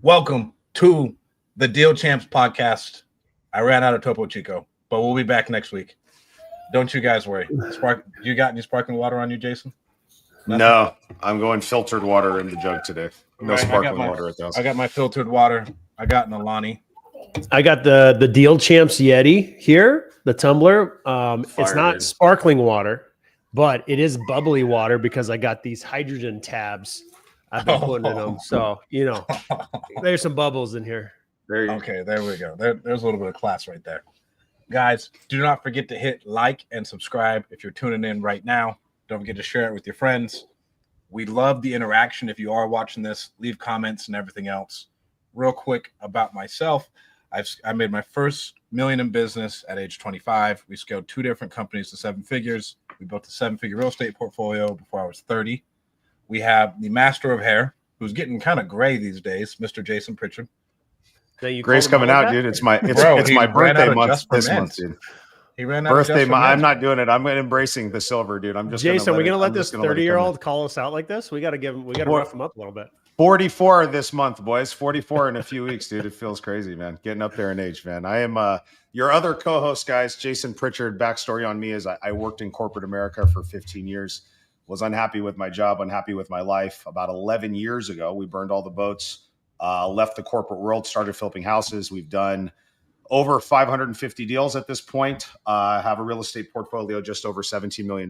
Welcome to the Deal Champs podcast. I ran out of Topo Chico, but we'll be back next week. Don't you guys worry. You got any sparkling water on you, Jason? Nothing? No, I'm going filtered water in the jug today. No sparkling water at the house. I got my filtered water. I got an Alani. I got the Deal Champs Yeti here, the tumbler. It's not sparkling water, but it is bubbly water because I got these hydrogen tabs I've been putting in them. So, there's some bubbles in here. Okay, there we go. There's a little bit of class right there. Guys, do not forget to hit like and subscribe if you're tuning in right now. Don't forget to share it with your friends. We love the interaction. If you are watching this, leave comments and everything else. Real quick about myself, I made my first million in business at age 25. We scaled 2 different companies to 7 figures. We built a 7-figure real estate portfolio before I was 30. We have the master of hair, who's getting kind of gray these days, Mr. Jason Pritchard. Gray's coming out, dude. It's my birthday month this month, dude. He ran out birthday month. I'm not doing it. I'm embracing the silver, dude. I'm just Jason. We're gonna let this 30-year-old call us out like this. We gotta rough him up a little bit. 44 this month, boys. 44 in a few weeks, dude. It feels crazy, man. Getting up there in age, man. I am your other co-host, guys. Jason Pritchard. Backstory on me is I worked in corporate America for 15 years. Was unhappy with my job, unhappy with my life. About 11 years ago, we burned all the boats. Left the corporate world, started flipping houses. We've done over 550 deals at this point. Have a real estate portfolio just over $17 million.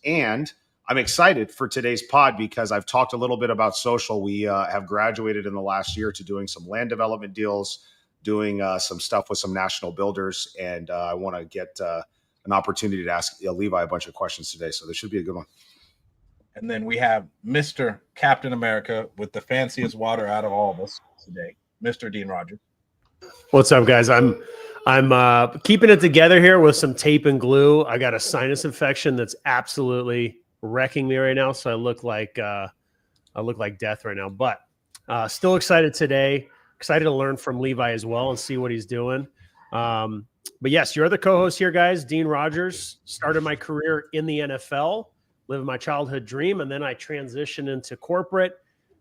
And I'm excited for today's pod because I've talked a little bit about social. We have graduated in the last year to doing some land development deals, doing some stuff with some national builders. And I want to get an opportunity to ask Levi a bunch of questions today. So this should be a good one. And then we have Mr. Captain America with the fanciest water out of all of us today, Mr. Dean Rogers. What's up, guys? I'm keeping it together here with some tape and glue. I got a sinus infection that's absolutely wrecking me right now, so I look like death right now. But still excited today. Excited to learn from Levi as well and see what he's doing. But yes, your other co-host here, guys, Dean Rogers. Started my career in the NFL. Living my childhood dream, and then I transitioned into corporate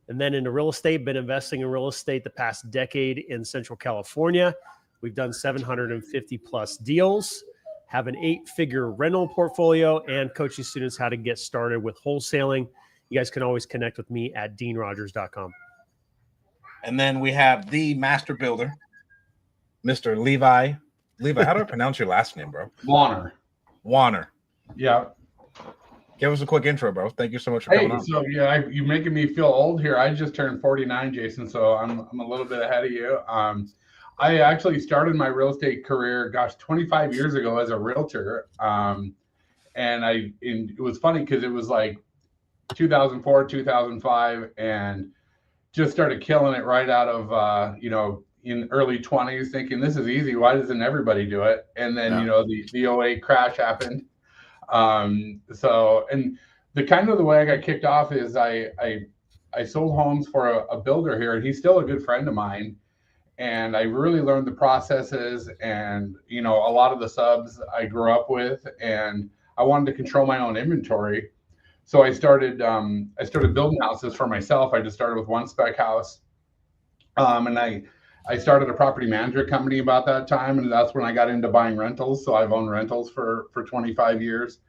and then into real estate. Been investing in real estate the past decade in Central California. We've done 750 plus deals, have an 8-figure rental portfolio, and coaching students how to get started with wholesaling. You guys can always connect with me at deanrogers.com. And then we have the master builder, Mr. Levi. Levi, how do I pronounce your last name, bro? Wanner. Yeah. Give us a quick intro, bro. Thank you so much for coming on. So you're making me feel old here. I just turned 49, Jason, so I'm a little bit ahead of you. I actually started my real estate career, 25 years ago as a realtor. And it was funny because it was like 2004, 2005, and just started killing it right out of in early 20s, thinking this is easy. Why doesn't everybody do it? And then the 08 crash happened. So the kind of the way I got kicked off is I sold homes for a builder here, and he's still a good friend of mine. And I really learned the processes and, a lot of the subs I grew up with, and I wanted to control my own inventory. So I started building houses for myself. I just started with 1 spec house. And I started a property management company about that time, and that's when I got into buying rentals. So I've owned rentals for 25 years.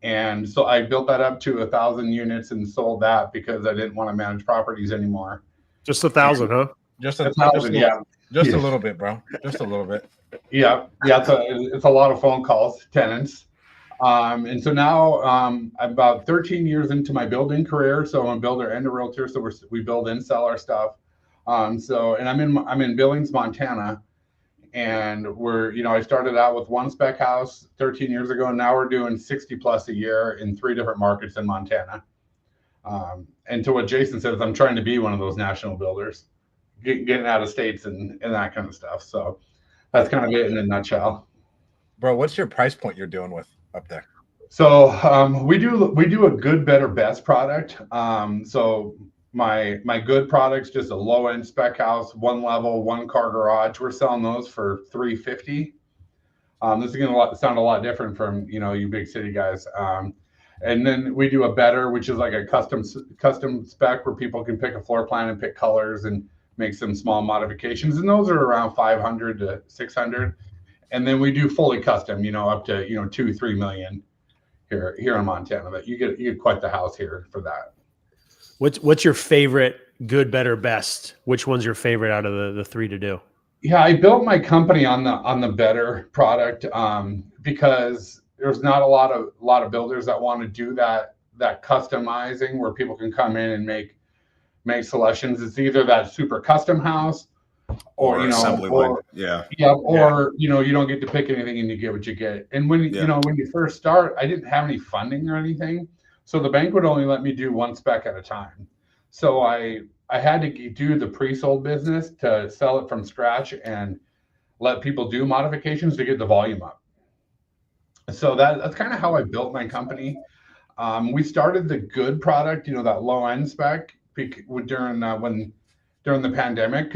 And so I built that up to 1,000 units and sold that because I didn't want to manage properties anymore. Just 1,000, huh? Just 1,000, yeah. Just a little bit, bro. Just a little bit. Yeah. It's a lot of phone calls, tenants. And so now I'm about 13 years into my building career. So I'm a builder and a realtor. So we build and sell our stuff. And I'm in Billings, Montana, and I started out with 1 spec house 13 years ago, and now we're doing 60 plus a year in 3 different markets in Montana. And to what Jason says, I'm trying to be one of those national builders, getting out of states and that kind of stuff. So that's kind of it in a nutshell. Bro, what's your price point you're doing with up there? So we do a good, better, best product. So my good products, just a low end spec house, 1 level, 1 car garage. We're selling those for $350. This is going to sound a lot different from you big city guys. And then we do a better, which is like a custom spec where people can pick a floor plan and pick colors and make some small modifications, and those are around 500 to 600. And then we do fully custom, up to 2-3 million here in Montana. That you get quite the house here for that. What's your favorite good, better, best? Which one's your favorite out of the three to do? Yeah, I built my company on the better product because there's not a lot of builders that want to do that customizing where people can come in and make selections. It's either that super custom house or assembly line. Yeah, or you don't get to pick anything and you get what you get. And when when you first start, I didn't have any funding or anything, so the bank would only let me do one spec at a time. So I had to do the pre-sold business to sell it from scratch and let people do modifications to get the volume up. So that's kind of how I built my company. We started the good product, that low end spec during the pandemic,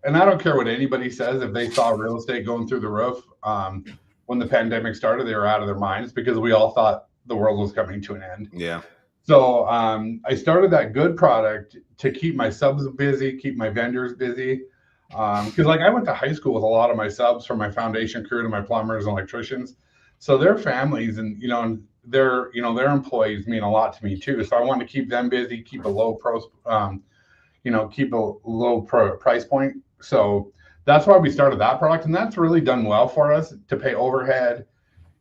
and I don't care what anybody says, if they saw real estate going through the roof when the pandemic started, they were out of their minds because we all thought the world was coming to an end. Yeah. So I started that good product to keep my subs busy, keep my vendors busy. Because I went to high school with a lot of my subs, from my foundation crew to my plumbers and electricians. So their families and their employees mean a lot to me too. So I wanted to keep them busy, keep a low price point. So that's why we started that product, and that's really done well for us to pay overhead,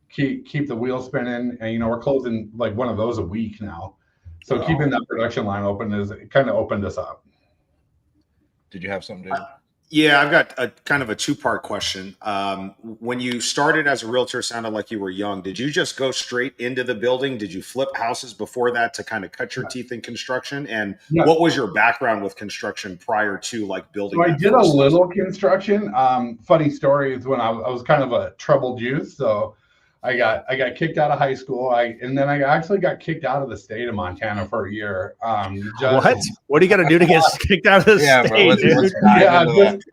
keep the wheel spinning, and we're closing like one of those a week now. So keeping that production line open is kind of opened us up. Did you have something, David? Yeah, I've got a kind of a two-part question. When you started as a realtor, sounded like you were young. Did you just go straight into the building? Did you flip houses before that to kind of cut your teeth in construction? And what was your background with construction prior to building? So I did a little construction. Funny story is when I was kind of a troubled youth. So I got kicked out of high school. And then I actually got kicked out of the state of Montana for a year. What do you got to do to get kicked out of the state?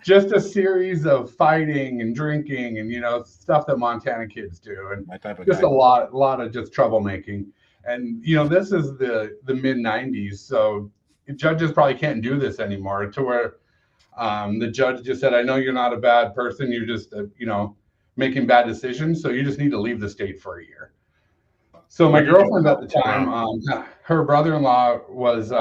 Just a series of fighting and drinking and stuff that Montana kids do, and just a lot of just troublemaking. And this is the mid '90s, so judges probably can't do this anymore. To where the judge just said, "I know you're not a bad person. You're just making bad decisions, so you just need to leave the state for a year." So my girlfriend at the time, her brother-in-law was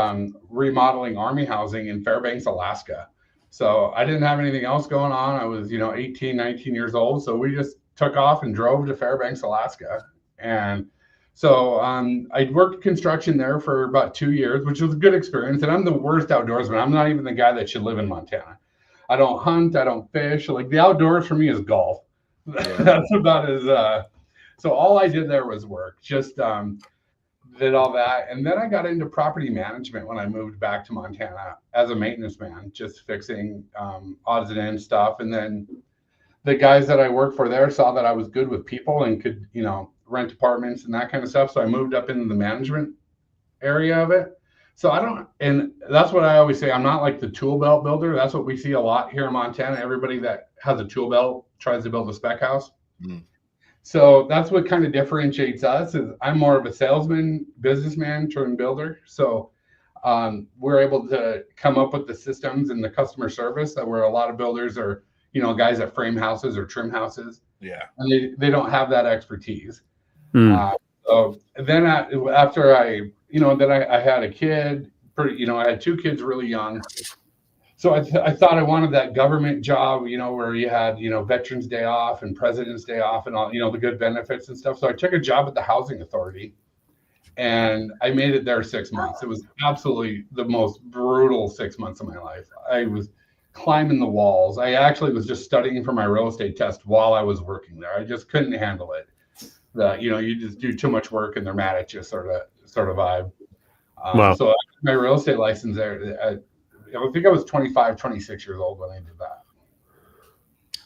remodeling army housing in Fairbanks, Alaska. So I didn't have anything else going on. I was 18, 19 years old. So we just took off and drove to Fairbanks, Alaska. And so I worked construction there for about 2 years, which was a good experience. And I'm the worst outdoorsman. I'm not even the guy that should live in Montana. I don't hunt. I don't fish. The outdoors for me is golf. That's about as so all I did there was work, just did all that. And then I got into property management when I moved back to Montana as a maintenance man, just fixing odds and ends stuff. And then the guys that I worked for there saw that I was good with people and could rent apartments and that kind of stuff. So I moved up into the management area of it. So and that's what I always say, I'm not like the tool belt builder. That's what we see a lot here in Montana. Everybody that has a tool belt tries to build a spec house. Mm. So that's what kind of differentiates us. Is I'm more of a salesman, businessman turned builder. So we're able to come up with the systems and the customer service that where a lot of builders are, guys that frame houses or trim houses. Yeah. And they don't have that expertise. So then after I had a kid, I had 2 kids really young. So I thought I wanted that government job, where you had, Veterans Day off and President's Day off and all, the good benefits and stuff. So I took a job at the Housing Authority and I made it there 6 months. It was absolutely the most brutal 6 months of my life. I was climbing the walls. I actually was just studying for my real estate test while I was working there. I just couldn't handle it. You just do too much work and they're mad at you sort of vibe. Wow. So I got my real estate license there. I think I was 25, 26 years old when I did that.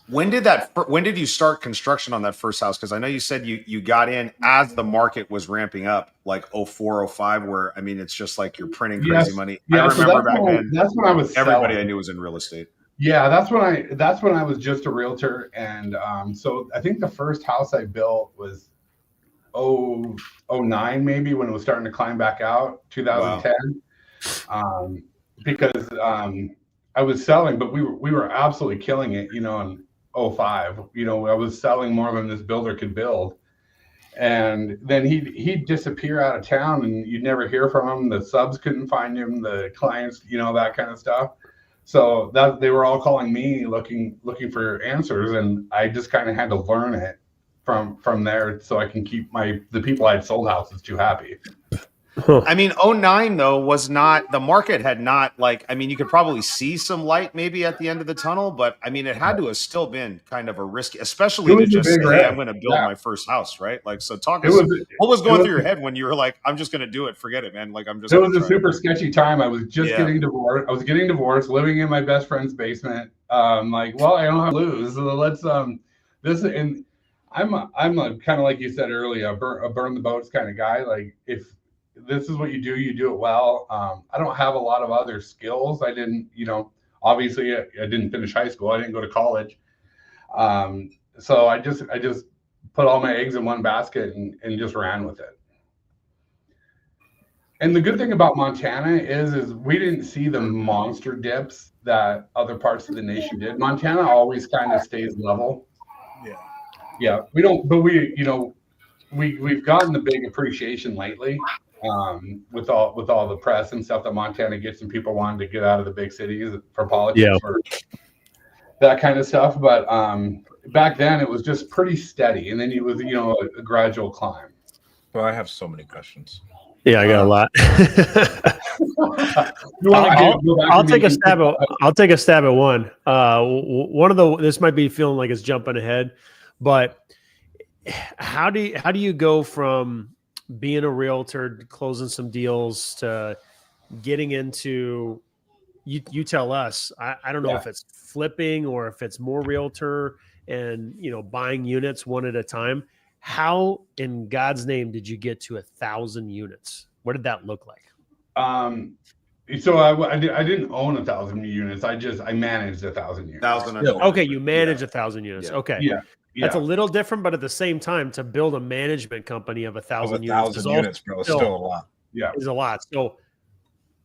When did you start construction on that first house? Because I know you said you got in as the market was ramping up, like 04, 05, where it's just like you're printing crazy money. Yeah, I remember back then. That's when I was everybody selling. I knew was in real estate. Yeah, that's when I was just a realtor, and so I think the first house I built was 09 maybe, when it was starting to climb back out, 2010. Wow. because I was selling, but we were absolutely killing it, you know, in 05. You know, I was selling more than this builder could build. And then he'd disappear out of town and you'd never hear from him. The subs couldn't find him, the clients, you know, that kind of stuff. So that they were all calling me looking for answers, and I just kind of had to learn it from there so I can keep the people I'd sold houses to happy. I mean, 09 though was not, the market had not, like, I mean, you could probably see some light maybe at the end of the tunnel, but I mean, it had to have still been kind of a risky, especially to just say, hey, I'm going to build my first house, right? Like, so talk us, what was going through your head when you were like, I'm just going to do it, forget it, man. Like, I'm just. It was a super sketchy time. I was just getting divorced. I was getting divorced, living in my best friend's basement. Like, well, I don't have to lose. So let's this, and I'm a kind of like you said earlier, a burn the boats kind of guy. Like, if this is what you do it well. I don't have a lot of other skills. I didn't, you know, obviously I didn't finish high school. I didn't go to college. So I just put all my eggs in one basket and just ran with it. And the good thing about Montana is we didn't see the monster dips that other parts of the nation did. Montana always kind of stays level. Yeah. We don't, but we, you know, we've gotten the big appreciation lately. With all the press and stuff that Montana gets and people wanting to get out of the big cities for politics or that kind of stuff. But back then it was just pretty steady, and then it was, you know, a gradual climb. Well, I have so many questions. Yeah, I got a lot. I'll take a stab at one. One of this might be feeling like it's jumping ahead, but how do you go from being a realtor, closing some deals, to getting into, you tell us, I don't know if it's flipping or if it's more realtor and, you know, buying units one at a time. How in God's name did you get to 1,000 units? What did that look like? So I didn't own 1,000 units. I managed 1,000 units. Okay. You manage 1,000 units. Okay. Yeah. That's a little different, but at the same time, to build a management company of 1,000 units, bro, is still a lot. Yeah, is a lot. So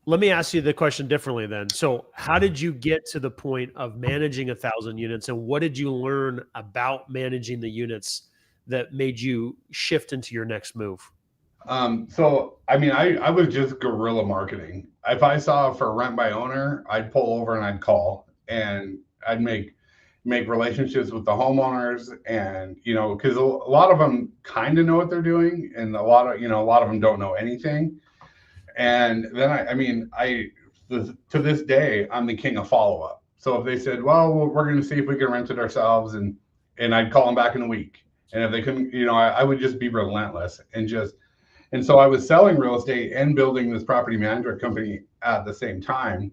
let me ask you the question differently then. So how did you get to the point of managing 1,000 units, and what did you learn about managing the units that made you shift into your next move? So, I mean, I was just guerrilla marketing. If I saw for rent by owner, I'd pull over and I'd call, and I'd make relationships with the homeowners, and, you know, because a lot of them kind of know what they're doing, and a lot of them don't know anything. And then to this day, I'm the king of follow-up. So if they said, well, we're going to see if we can rent it ourselves, and I'd call them back in a week. And if they couldn't, you know, I would just be relentless and so I was selling real estate and building this property management company at the same time.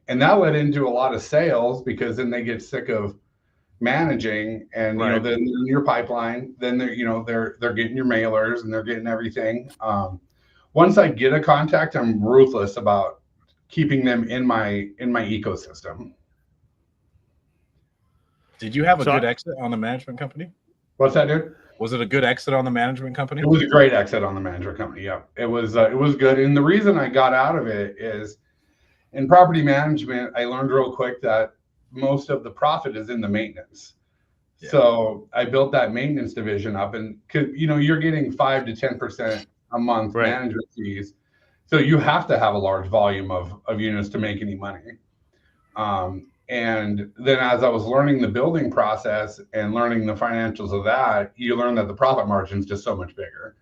And that led into a lot of sales, because then they get sick of managing, and you know, then in your pipeline, then they're getting your mailers and they're getting everything. Once I get a contact, I'm ruthless about keeping them in my ecosystem. Did you have a good exit on the management company? What's that, dude? Was it a good exit on the management company? It was a great exit on the management company. Yeah, it was good. And the reason I got out of it is, in property management, I learned real quick that most of the profit is in the maintenance. Yeah. So I built that maintenance division up, and you know, you're getting 5 to 10% a month management fees. So you have to have a large volume of units to make any money. And then as I was learning the building process and learning the financials of that, you learn that the profit margin is just so much bigger.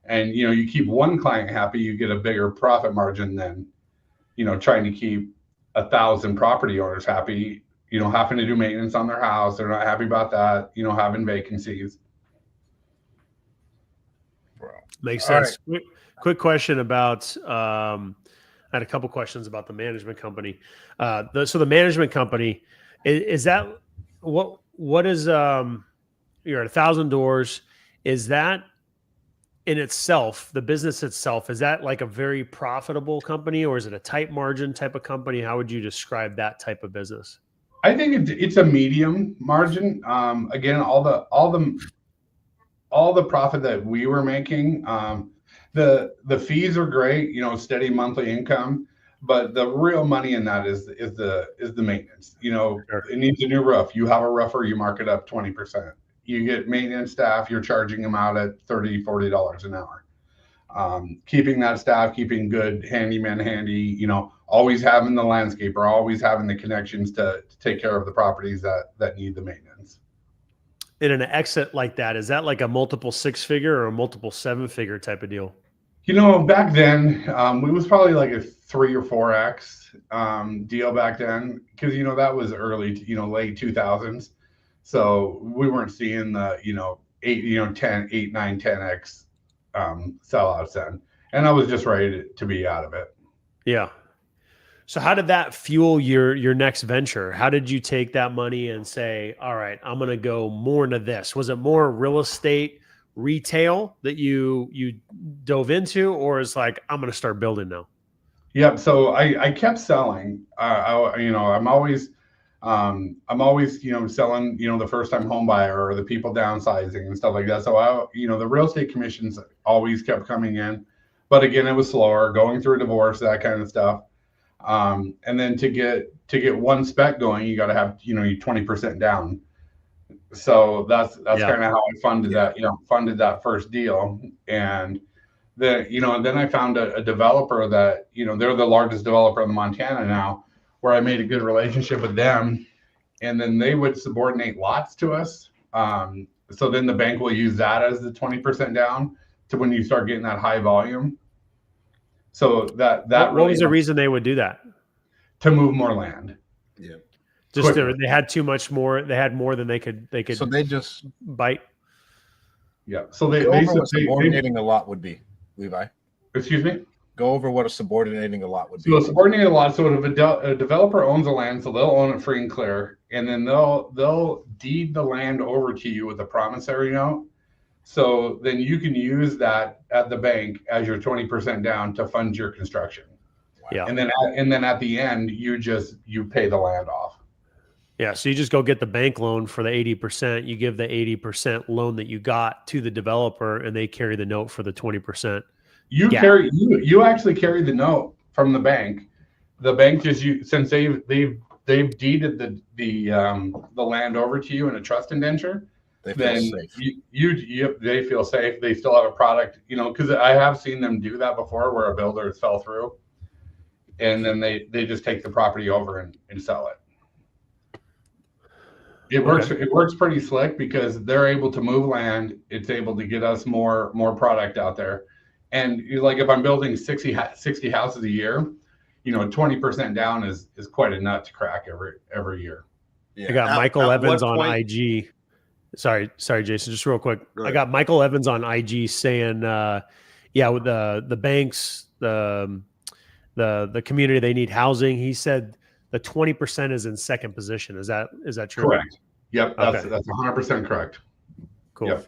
And, you know, you keep one client happy, you get a bigger profit margin than, you know, trying to keep 1,000 property owners happy, you know, having to do maintenance on their house. They're not happy about that, you know, having vacancies. Makes sense. Right. Quick question about, I had a couple questions about the management company. So the management company, is that what is, you're at 1,000 doors. Is that in itself, the business itself, is that like a very profitable company, or is it a tight margin type of company? How would you describe that type of business? I think it's a medium margin. Again, all the profit that we were making, the fees are great, you know, steady monthly income. But the real money in that is the maintenance. Sure. It needs a new roof. You have a roofer, you mark it up 20%. You get maintenance staff, you're charging them out at $30, $40 an hour. Keeping that staff, keeping good handyman handy, always having the landscaper, always having the connections to take care of the properties that need the maintenance. In an exit like that, is that like a multiple 6-figure or a multiple 7-figure type of deal? Back then, it was probably like a 3 or 4x deal back then, because that was early, late 2000s. So we weren't seeing the 8, 9, 10x sellouts then, and I was just ready to be out of it. Yeah. So how did that fuel your next venture? How did you take that money and say, all right, I'm going to go more into this? Was it more real estate, retail that you dove into, or is like, I'm going to start building now? Yep. So I kept selling. I'm always selling, the first time home buyer or the people downsizing and stuff like that. So the real estate commissions always kept coming in, but again, it was slower, going through a divorce, that kind of stuff. And then to get one spec going, you got to have, you 20% down. So that's kind of how I funded that first deal. And then I found a developer that, they're the largest developer in Montana now, where I made a good relationship with them, and then they would subordinate lots to us. So then the bank will use that as the 20% down to when you start getting that high volume. So what was the reason they would do that? To move more land. Yeah. Just they had too much more. They had more than they could. So they just bite. Yeah. So they subordinating a lot would be, Levi. Excuse me. Go over what a subordinating a lot would be. So subordinating a lot. So if a developer owns the land, so they'll own it free and clear, and then they'll deed the land over to you with a promissory note. So then you can use that at the bank as your 20% down to fund your construction. Wow. Yeah. And then at the end, you pay the land off. Yeah. So you just go get the bank loan for the 80%. You give the 80% loan that you got to the developer, and they carry the note for the 20%. You actually carry the note from the bank. The bank since they've deeded the land over to you in a trust indenture. They feel safe. They still have a product, because I have seen them do that before, where a builder fell through, and then they just take the property over and sell it. It works pretty slick, because they're able to move land. It's able to get us more product out there. And like, if I'm building 60 houses a year, 20% down is quite a nut to crack every year. Yeah. I got Michael Evans on IG. Sorry, Jason, just real quick. I got Michael Evans on IG saying, with the banks, the community, they need housing. He said the 20% is in second position. Is that true? Correct. Yep. That's 100% correct. Cool.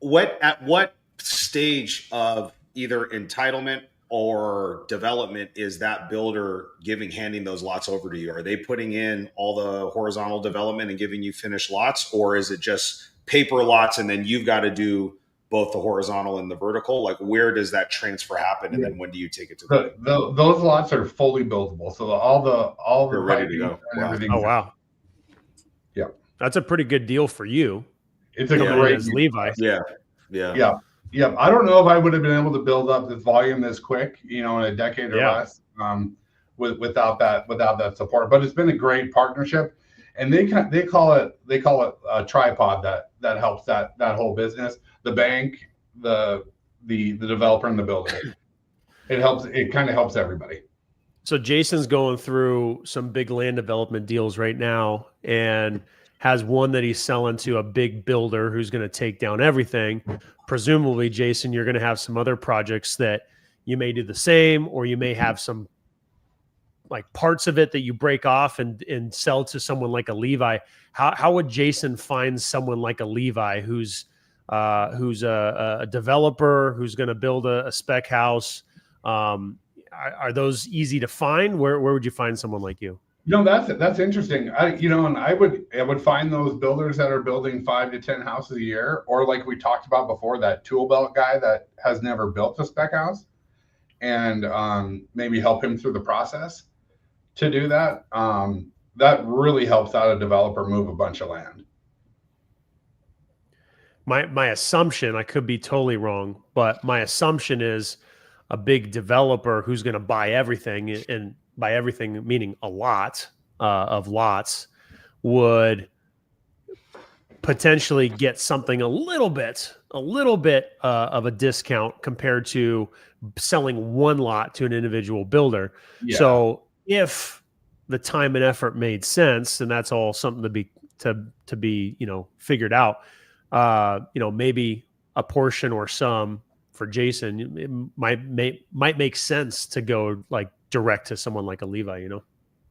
Yep. At what stage of either entitlement or development is that builder handing those lots over to you? Are they putting in all the horizontal development and giving you finished lots, or is it just paper lots and then you've got to do both the horizontal and the vertical? Like, where does that transfer happen, and then when do you take it to those lots are fully buildable, so all the ready to go. Wow. Oh wow. Yeah, that's a pretty good deal for you. It's a great as Levi. Yeah. I don't know if I would have been able to build up this volume this quick, in a decade or less, without that support. But it's been a great partnership, and they call it a tripod that helps that whole business. The bank, the developer, and the builder. It kind of helps everybody. So Jason's going through some big land development deals right now, and has one that he's selling to a big builder who's going to take down everything. Presumably, Jason, you're going to have some other projects that you may do the same, or you may have some like parts of it that you break off and sell to someone like a Levi. How would Jason find someone like a Levi who's a developer who's going to build a spec house? Are those easy to find? Where would you find someone like you? That's interesting. And I would find those builders that are building 5 to 10 houses a year, or like we talked about before, that tool belt guy that has never built a spec house. and maybe help him through the process to do that. That really helps out a developer move a bunch of land. My assumption, I could be totally wrong, but my assumption is a big developer who's going to buy everything, and by everything meaning a lot of lots, would potentially get something a little bit of a discount compared to selling one lot to an individual builder. Yeah. So if the time and effort made sense, and that's all something to be figured out. Maybe a portion or some for Jason, it might make sense to go like direct to someone like a Levi.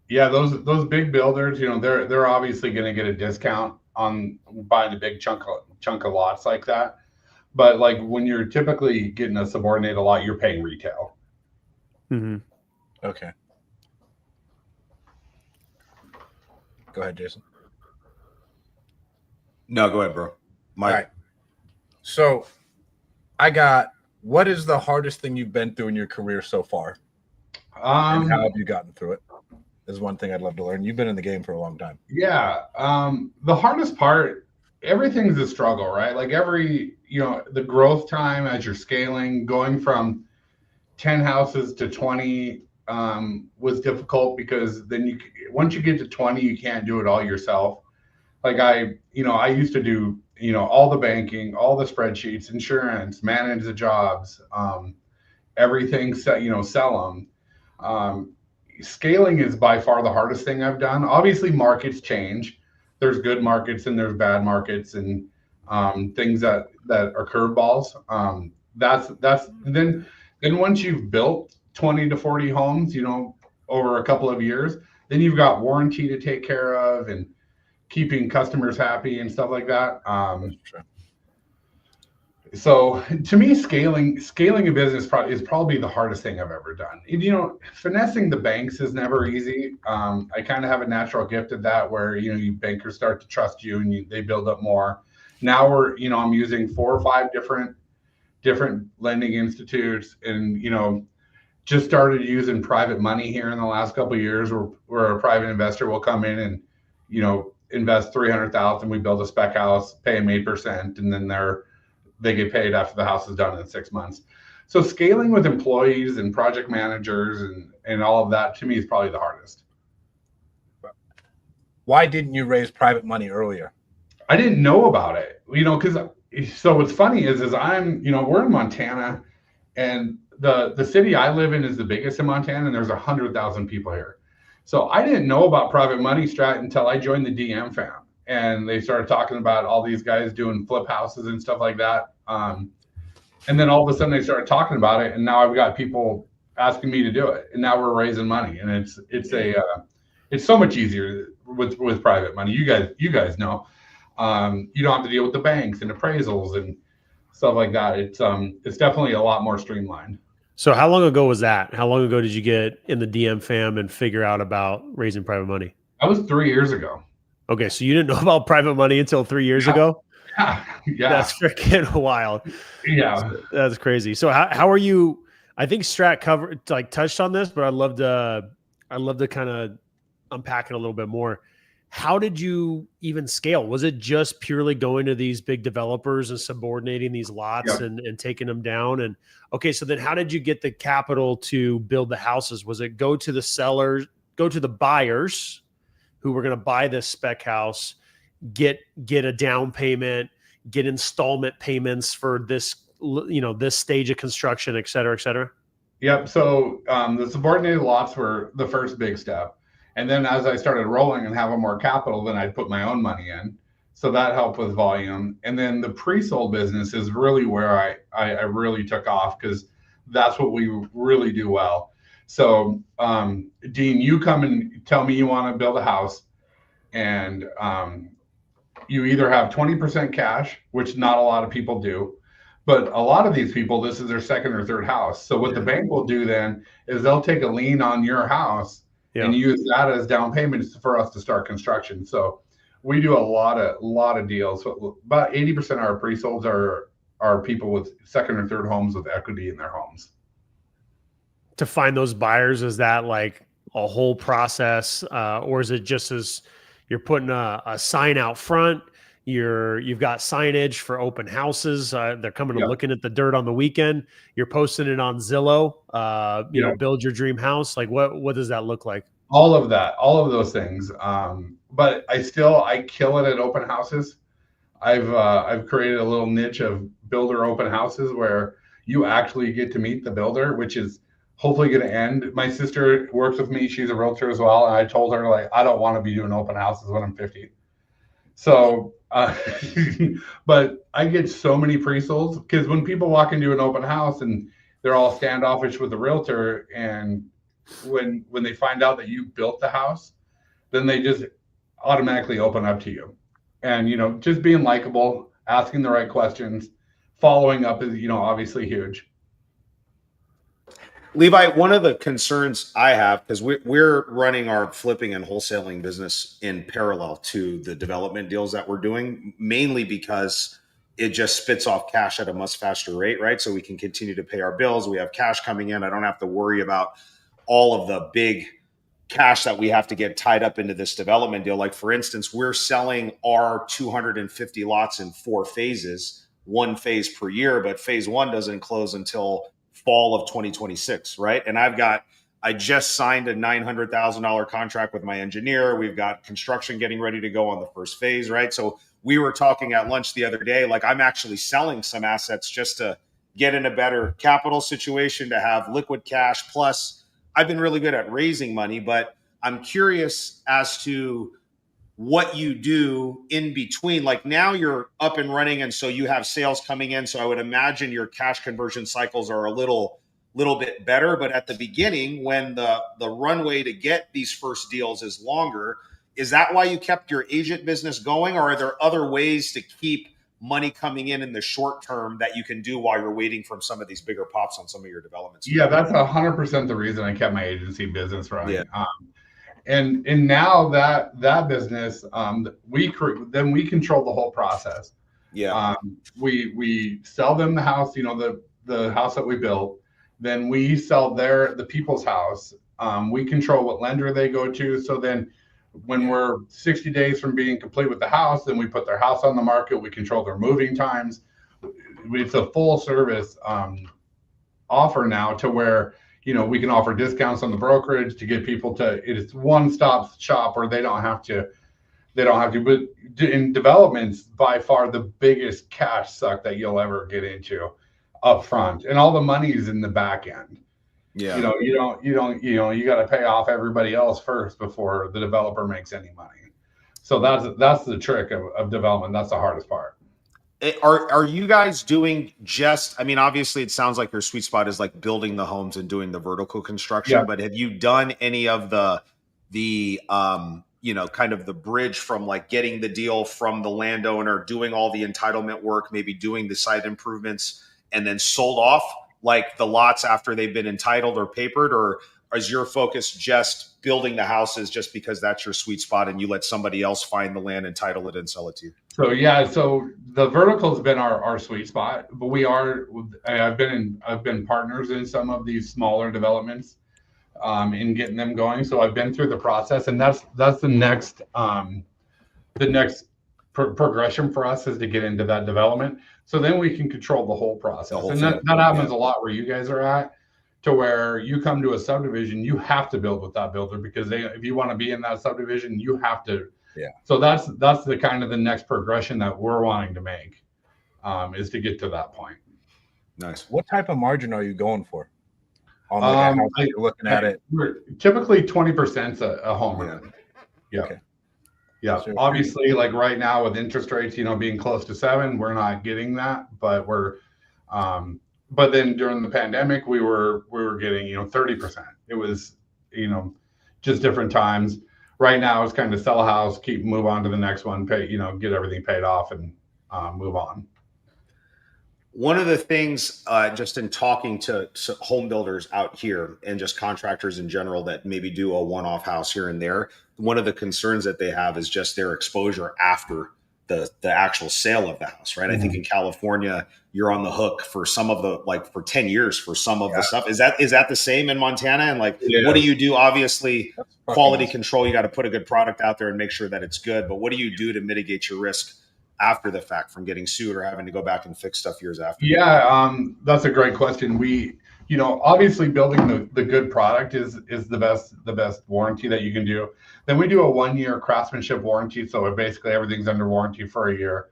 Yeah, those big builders, they're obviously going to get a discount on buying a big chunk of lots like that. But like when you're typically getting a subordinated lot, you're paying retail. Mm-hmm. Okay. Go ahead, Jason. No, go ahead, bro. All right. So what is the hardest thing you've been through in your career so far? And how have you gotten through it? Is one thing I'd love to learn. You've been in the game for a long time. Yeah. The hardest part, everything's a struggle, right? Like the growth time as you're scaling, going from 10 houses to 20 was difficult, because then once you get to 20, you can't do it all yourself. Like I used to do, all the banking, all the spreadsheets, insurance, manage the jobs, everything, sell them. Scaling is by far the hardest thing I've done. Obviously markets change. There's good markets and there's bad markets, and things that are curveballs. Then once you've built 20 to 40 homes, over a couple of years, then you've got warranty to take care of and keeping customers happy and stuff like that. So to me, scaling a business is probably the hardest thing I've ever done. Finessing the banks is never easy. I kind of have a natural gift at that, where you bankers start to trust you and they build up more. Now I'm using 4 or 5 different lending institutes, and just started using private money here in the last couple of years, where a private investor will come in and invest $300,000. We build a spec house, pay them 8%, and then they get paid after the house is done in 6 months. So scaling with employees and project managers and all of that, to me, is probably the hardest. Why didn't you raise private money earlier? I didn't know about it, because so what's funny is I'm, we're in Montana, and the city I live in is the biggest in Montana, and there's 100,000 people here. So I didn't know about private money strat until I joined the DM fam, and they started talking about all these guys doing flip houses and stuff like that. And then all of a sudden they started talking about it, and now I've got people asking me to do it, and now we're raising money, and it's so much easier with private money. You guys know, you don't have to deal with the banks and appraisals and stuff like that. It's definitely a lot more streamlined. So how long ago was that? How long ago did you get in the DM fam and figure out about raising private money? That was 3 years ago. Okay, so you didn't know about private money until 3 years ago? Yeah. That's freaking wild. Yeah. That's crazy. So how are you? I think Strat touched on this, but I'd love to kind of unpack it a little bit more. How did you even scale? Was it just purely going to these big developers and subordinating these lots and taking them down? And okay, so then how did you get the capital to build the houses? Was it go to the sellers, go to the buyers who were going to buy this spec house, get a down payment, get installment payments for this, this stage of construction, et cetera, et cetera? Yep. So the subordinated lots were the first big step. And then as I started rolling and having more capital, then I'd put my own money in. So that helped with volume. And then the pre-sold business is really where I really took off, because that's what we really do well. So Dean, you come and tell me you want to build a house, and you either have 20% cash, which not a lot of people do, but a lot of these people, this is their second or third house. So what the bank will do then is they'll take a lien on your house and use that as down payments for us to start construction. So we do a lot of deals. So about 80% of our pre-solds are people with second or third homes with equity in their homes. to find those buyers? Is that like a whole process, or is it just as you're putting a sign out front? You've got signage for open houses. They're coming and looking at the dirt on the weekend. You're posting it on Zillow. You know, build your dream house. Like what does that look like? All of that, all of those things. But I kill it at open houses. I've created a little niche of builder open houses where you actually get to meet the builder, which is hopefully going to end. My sister works with me. She's a realtor as well. And I told her, like, I don't want to be doing open houses when I'm 50. So, but I get so many pre-solds because when people walk into an open house and they're all standoffish with the realtor, and when they find out that you built the house, then they just automatically open up to you. And, you know, just being likable, asking the right questions, following up is, you know, obviously huge. Levi, one of the concerns I have, because we're running our flipping and wholesaling business in parallel to the development deals that we're doing, mainly because it just spits off cash at a much faster rate, right? So we can continue to pay our bills. We have cash coming in. I don't have to worry about all of the big cash that we have to get tied up into this development deal. Like, for instance, we're selling our 250 lots in 4 phases, 1 phase per year, but phase 1 doesn't close until fall of 2026, right? And I just signed a $900,000 contract with my engineer. We've got construction getting ready to go on the first phase, right? So we were talking at lunch the other day, like, I'm actually selling some assets just to get in a better capital situation, to have liquid cash. Plus, I've been really good at raising money, but I'm curious as to what you do in between. Like, now you're up and running, and so you have sales coming in. So I would imagine your cash conversion cycles are a little bit better. But at the beginning, when the runway to get these first deals is longer, is that why you kept your agent business going? Or are there other ways to keep money coming in the short term that you can do while you're waiting for some of these bigger pops on some of your developments? Yeah, that's 100% the reason I kept my agency business running. Yeah. And now that business, we control the whole process. Yeah. We sell them the house, you know, the house that we built. Then we sell the people's house. We control what lender they go to. So then when we're 60 days from being complete with the house, then we put their house on the market. We control their moving times. It's a full service offer now, to where, you know, we can offer discounts on the brokerage to get people to, it's one-stop shop where they don't have to. But in developments, by far the biggest cash suck that you'll ever get into up front, and all the money's in the back end. Yeah. You know, you got to pay off everybody else first before the developer makes any money. So that's the trick of development. That's the hardest part. Are you guys doing just, I mean, obviously it sounds like your sweet spot is like building the homes and doing the vertical construction, Yeah. but have you done any of the you know, kind of the bridge from like getting the deal from the landowner, doing all the entitlement work, maybe doing the site improvements, and then sold off like the lots after they've been entitled or papered? Or is your focus just building the houses just because that's your sweet spot and you let somebody else find the land, entitle it, and sell it to you? So yeah, so the vertical has been our sweet spot, but I've been partners in some of these smaller developments in getting them going. So I've been through the process, and that's the next progression for us, is to get into that development. So then we can control the whole process. And that happens a lot where you guys are at, to where you come to a subdivision, you have to build with that builder, because if you want to be in that subdivision, you have to. Yeah. So that's the kind of the next progression that we're wanting to make, is to get to that point. Nice. What type of margin are you going for on the house that you're looking at it? We're typically 20% a home run. Yeah. Okay. Yeah. Sure. Obviously, like right now with interest rates, you know, being close to 7, we're not getting that, but but then during the pandemic, we were getting, you know, 30%. It was, you know, just different times. Right now it's kind of sell a house, move on to the next one, pay, you know, get everything paid off, and move on. One of the things, just in talking to home builders out here and just contractors in general that maybe do a one-off house here and there, one of the concerns that they have is just their exposure after the actual sale of the house, right? I think in California, you're on the hook for some of the, like, for 10 years for some of the stuff. Is that the same in Montana? And like, what do you do? Obviously, quality control, you got to put a good product out there and make sure that it's good. But what do you do to mitigate your risk after the fact from getting sued or having to go back and fix stuff years after? Yeah, that's a great question. Obviously building the good product is the best warranty that you can do. Then we do a 1-year craftsmanship warranty, so basically everything's under warranty for a year.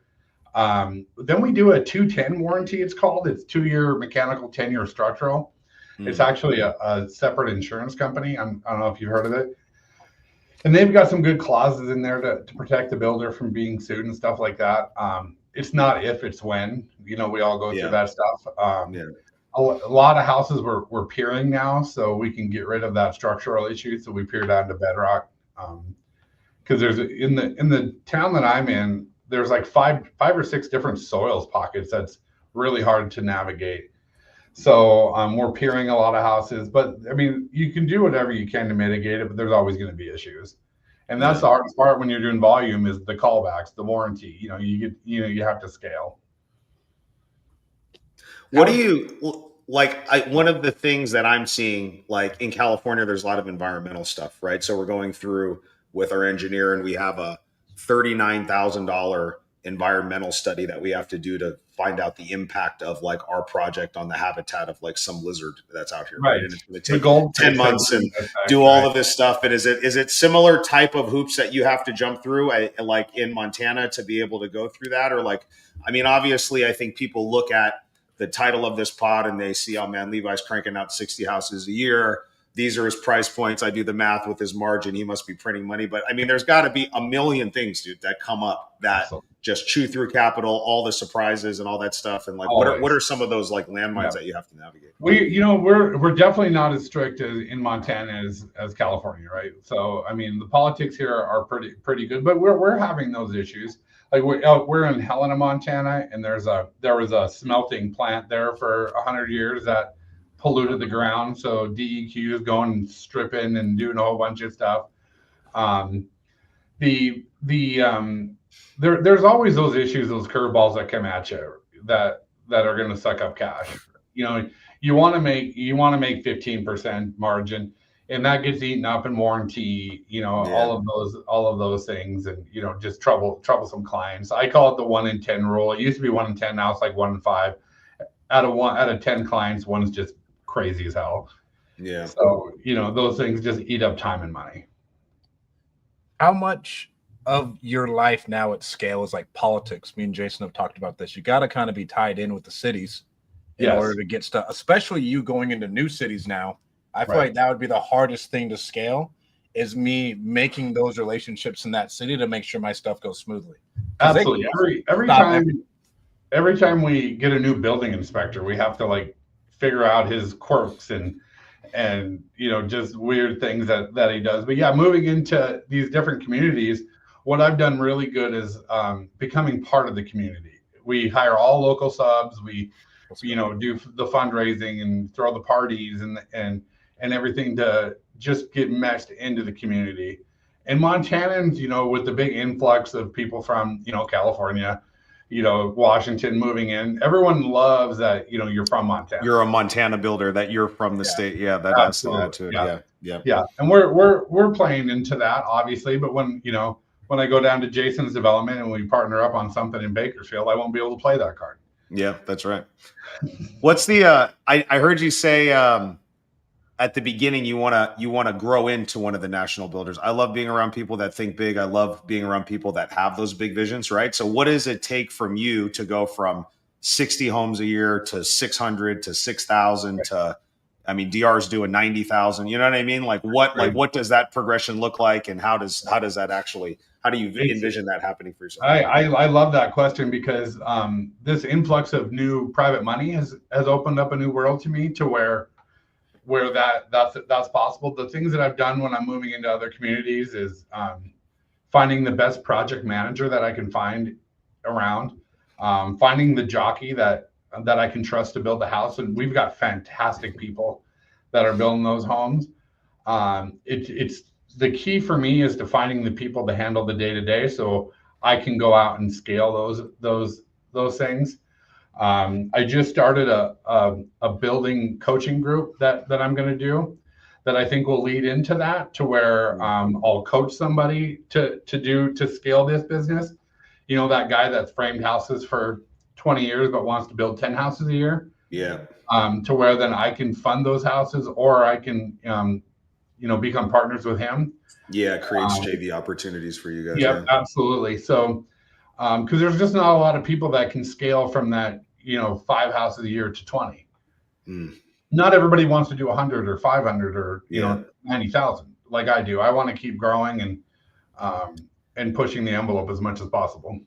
Then we do a 210 warranty. It's called. It's 2-year mechanical, 10-year structural. It's actually a separate insurance company. I don't know if you've heard of it. And they've got some good clauses in there to protect the builder from being sued and stuff like that. It's not if, it's when. We all go through that stuff. A lot of houses we're piering now, so we can get rid of that structural issue. So we pier down to bedrock. Because there's in the town that I'm in, there's like five or six different soils pockets that's really hard to navigate. So we're piering a lot of houses, but I mean, you can do whatever you can to mitigate it, but there's always going to be issues. And that's the hardest part when you're doing volume is the callbacks, the warranty. You have to scale. What do you like? One of the things that I'm seeing, like in California, there's a lot of environmental stuff, right? So we're going through with our engineer, and we have a $39,000 environmental study that we have to do to find out the impact of like our project on the habitat of like some lizard that's out here, right? And it's going to take 10 months and do all of this stuff. But is it similar type of hoops that you have to jump through, like in Montana, to be able to go through that? Or like, I mean, obviously, I think people look at the title of this pod and they see, oh man, Levi's cranking out 60 houses a year. These are his price points. I do the math with his margin. He must be printing money. But I mean, there's got to be a million things, dude, that come up that just chew through capital, all the surprises and all that stuff. And like, what are some of those like landmines that you have to navigate? We're definitely not as strict in Montana as California, right? So I mean, the politics here are pretty good, but we're having those issues. Like we're in Helena, Montana, and there was a smelting plant there for 100 years that polluted the ground. So DEQ is going and stripping and doing a whole bunch of stuff. There's always those issues, those curveballs that come at you that are going to suck up cash. You want to make 15% margin, and that gets eaten up in warranty. All of those things, and just troublesome clients. I call it the 1 in 10 rule. It used to be 1 in 10. Now it's like 1 in 5. Out of 10 clients, one's just crazy as hell. Yeah. So those things just eat up time and money. How much of your life now at scale is like politics? Me and Jason have talked about this. You got to kind of be tied in with the cities in order to get stuff, especially you going into new cities now. I feel like that would be the hardest thing to scale, is me making those relationships in that city to make sure my stuff goes smoothly. Absolutely. Every time we get a new building inspector, we have to like figure out his quirks and just weird things that he does. But yeah, moving into these different communities, what I've done really good is becoming part of the community. We hire all local subs. We do the fundraising and throw the parties and everything to just get meshed into the community. And Montanans, with the big influx of people from California, Washington moving in, everyone loves that you're from Montana. You're a Montana builder, that you're from the state. Yeah, that adds to that too. Yeah. And we're playing into that, obviously. But when I go down to Jason's development and we partner up on something in Bakersfield, I won't be able to play that card. Yeah, that's right. What's the I heard you say at the beginning you want to grow into one of the national builders. I love being around people that think big. I love being around people that have those big visions, right? So what does it take from you to go from 60 homes a year to 600 to 6,000 to, I mean, DR's doing 90,000, you know what I mean? Like what does that progression look like, and how do you envision that happening for yourself? I love that question, because this influx of new private money has opened up a new world to me, to where that's possible. The things that I've done when I'm moving into other communities is finding the best project manager that I can find around, finding the jockey that I can trust to build the house. And we've got fantastic people that are building those homes. It's the key for me is to finding the people to handle the day-to-day. So I can go out and scale those things. I just started a building coaching group that I'm going to do that I think will lead into that, to where I'll coach somebody to scale this business. You know, that guy that's framed houses for 20 years but wants to build 10 houses a year. Yeah. To where then I can fund those houses, or I can become partners with him. Yeah, it creates JV opportunities for you guys. Yep, absolutely. So because there's just not a lot of people that can scale from that 5 houses a year to 20. Not everybody wants to do 100 or 500 or 90,000 like I do. I want to keep growing and pushing the envelope as much as possible.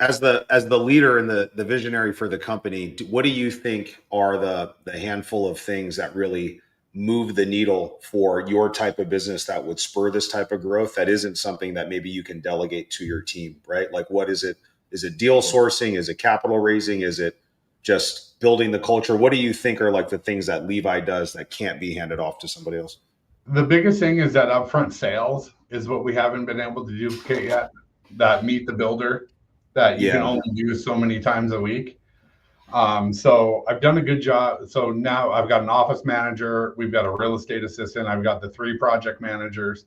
As the leader and the visionary for the company, what do you think are the handful of things that really move the needle for your type of business that would spur this type of growth that isn't something that maybe you can delegate to your team, right? Like, what is it? Is it deal sourcing? Is it capital raising? Is it just building the culture? What do you think are like the things that Levi does that can't be handed off to somebody else? The biggest thing is that upfront sales is what we haven't been able to duplicate yet. That meet the builder that you can only do so many times a week. So I've done a good job. So now I've got an office manager, we've got a real estate assistant, I've got the 3 project managers,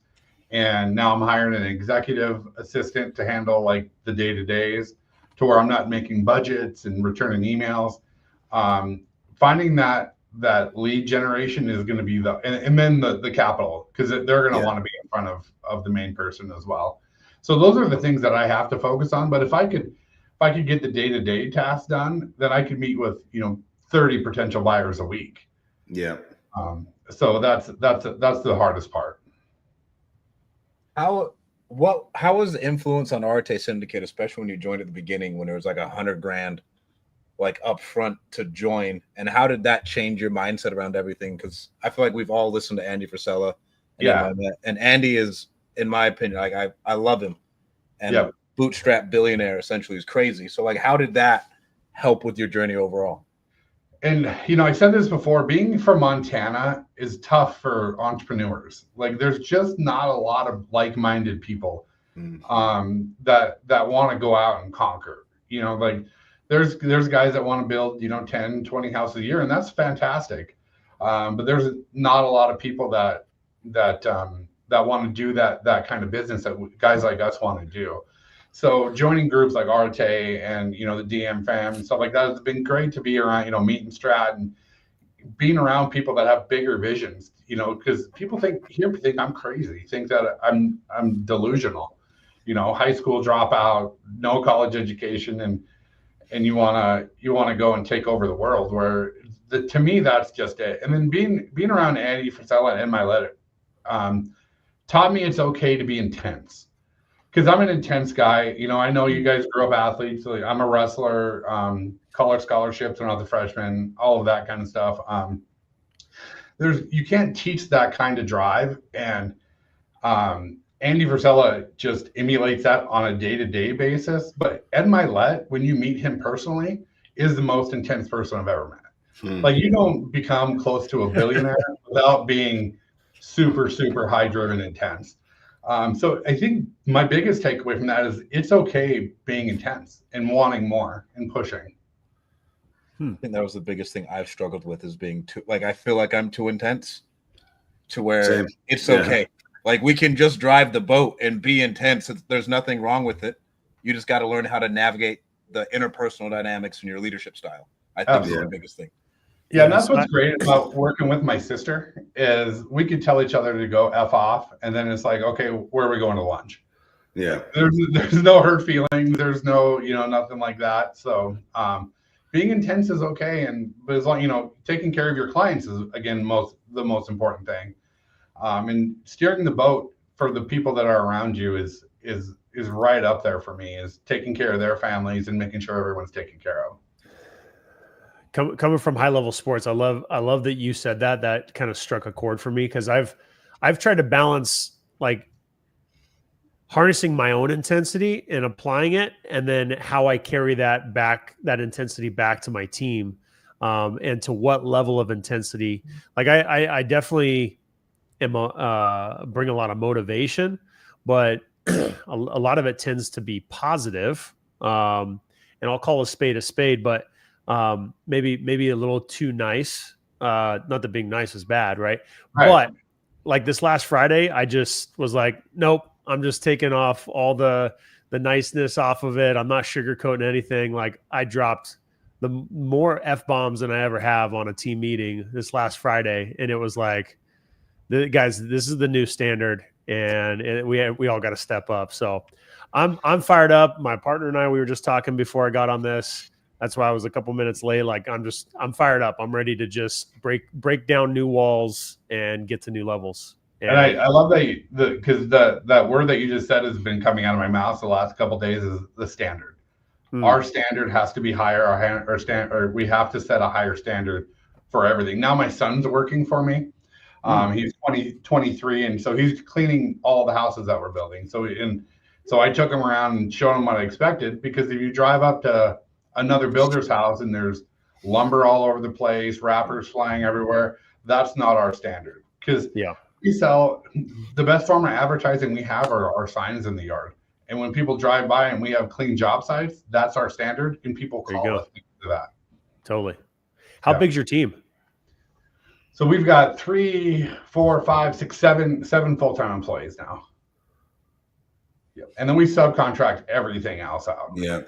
and now I'm hiring an executive assistant to handle like the day-to-days, to where I'm not making budgets and returning emails. Finding that lead generation is going to be and then the capital, because they're going to want to be in front of the main person as well. So those are the things that I have to focus on. But if I could get the day-to-day tasks done, then I could meet with 30 potential buyers a week. Yeah. So that's the hardest part. How was the influence on Arte Syndicate, especially when you joined at the beginning, when there was like $100,000 like up front to join, and how did that change your mindset around everything? Because I feel like we've all listened to Andy Frisella, and Andy is, in my opinion, like I love him, and bootstrap billionaire essentially is crazy. So like, how did that help with your journey overall? And I said this before, being from Montana is tough for entrepreneurs. Like, there's just not a lot of like-minded people that want to go out and conquer. Like there's guys that want to build 10, 20 houses a year, and that's fantastic. But there's not a lot of people that want to do that kind of business that guys like us want to do. So joining groups like Arte and the DM fam and stuff like that has been great to be around. Meet and strat and being around people that have bigger visions. Because people think I'm crazy, think that I'm delusional. High school dropout, no college education, and you wanna go and take over the world. Where to me that's just it. And then being around Andy Frisella and my letter taught me it's okay to be intense. Because I'm an intense guy. I know you guys grew up athletes. So I'm a wrestler, college scholarships when I was a freshman, all of that kind of stuff. You can't teach that kind of drive. And Andy Frisella just emulates that on a day-to-day basis. But Ed Milet, when you meet him personally, is the most intense person I've ever met. Like, you don't become close to a billionaire without being super, super high-driven intense. So I think my biggest takeaway from that is it's okay being intense and wanting more and pushing. I think that was the biggest thing I've struggled with, is being too, like, I feel like I'm too intense to where it's okay. Like, we can just drive the boat and be intense. There's nothing wrong with it. You just got to learn how to navigate the interpersonal dynamics in your leadership style. I think that's the biggest thing. Yeah, and that's what's great about working with my sister is we could tell each other to go F off, and then it's like, okay, where are we going to lunch? Yeah. There's no hurt feelings. There's no, nothing like that. So being intense is okay. But as long, taking care of your clients is, again, the most important thing. And steering the boat for the people that are around you is right up there for me, is taking care of their families and making sure everyone's taken care of. Coming from high level sports, I love that you said that. That kind of struck a chord for me, because I've tried to balance like harnessing my own intensity and applying it, and then how I carry that intensity back to my team, and to what level of intensity. Like I definitely am bring a lot of motivation, but a lot of it tends to be positive. And I'll call a spade, but maybe a little too nice. Not that being nice is bad, right? But like this last Friday, I just was like, nope, I'm just taking off all the niceness off of it. I'm not sugarcoating anything. Like I dropped the more F-bombs than I ever have on a team meeting this last Friday. And it was like, guys, this is the new standard, and we all got to step up. So I'm fired up. My partner and I, we were just talking before I got on this. That's why I was a couple minutes late. Like I'm fired up. I'm ready to just break down new walls and get to new levels. And I love that because that word that you just said has been coming out of my mouth the last couple of days is the standard. Our standard has to be higher. Or we have to set a higher standard for everything. Now my son's working for me. He's 23, and so he's cleaning all the houses that we're building. So I took him around and showed him what I expected, because if you drive up to another builder's house and there's lumber all over the place, wrappers flying everywhere, that's not our standard. Because we sell, the best form of advertising we have are our signs in the yard. And when people drive by and we have clean job sites, that's our standard, and people call us because of that. Totally. How big's your team? So we've got 3, 4, 5, 6, 7 full-time employees now. Yep. And then we subcontract everything else out. Yeah.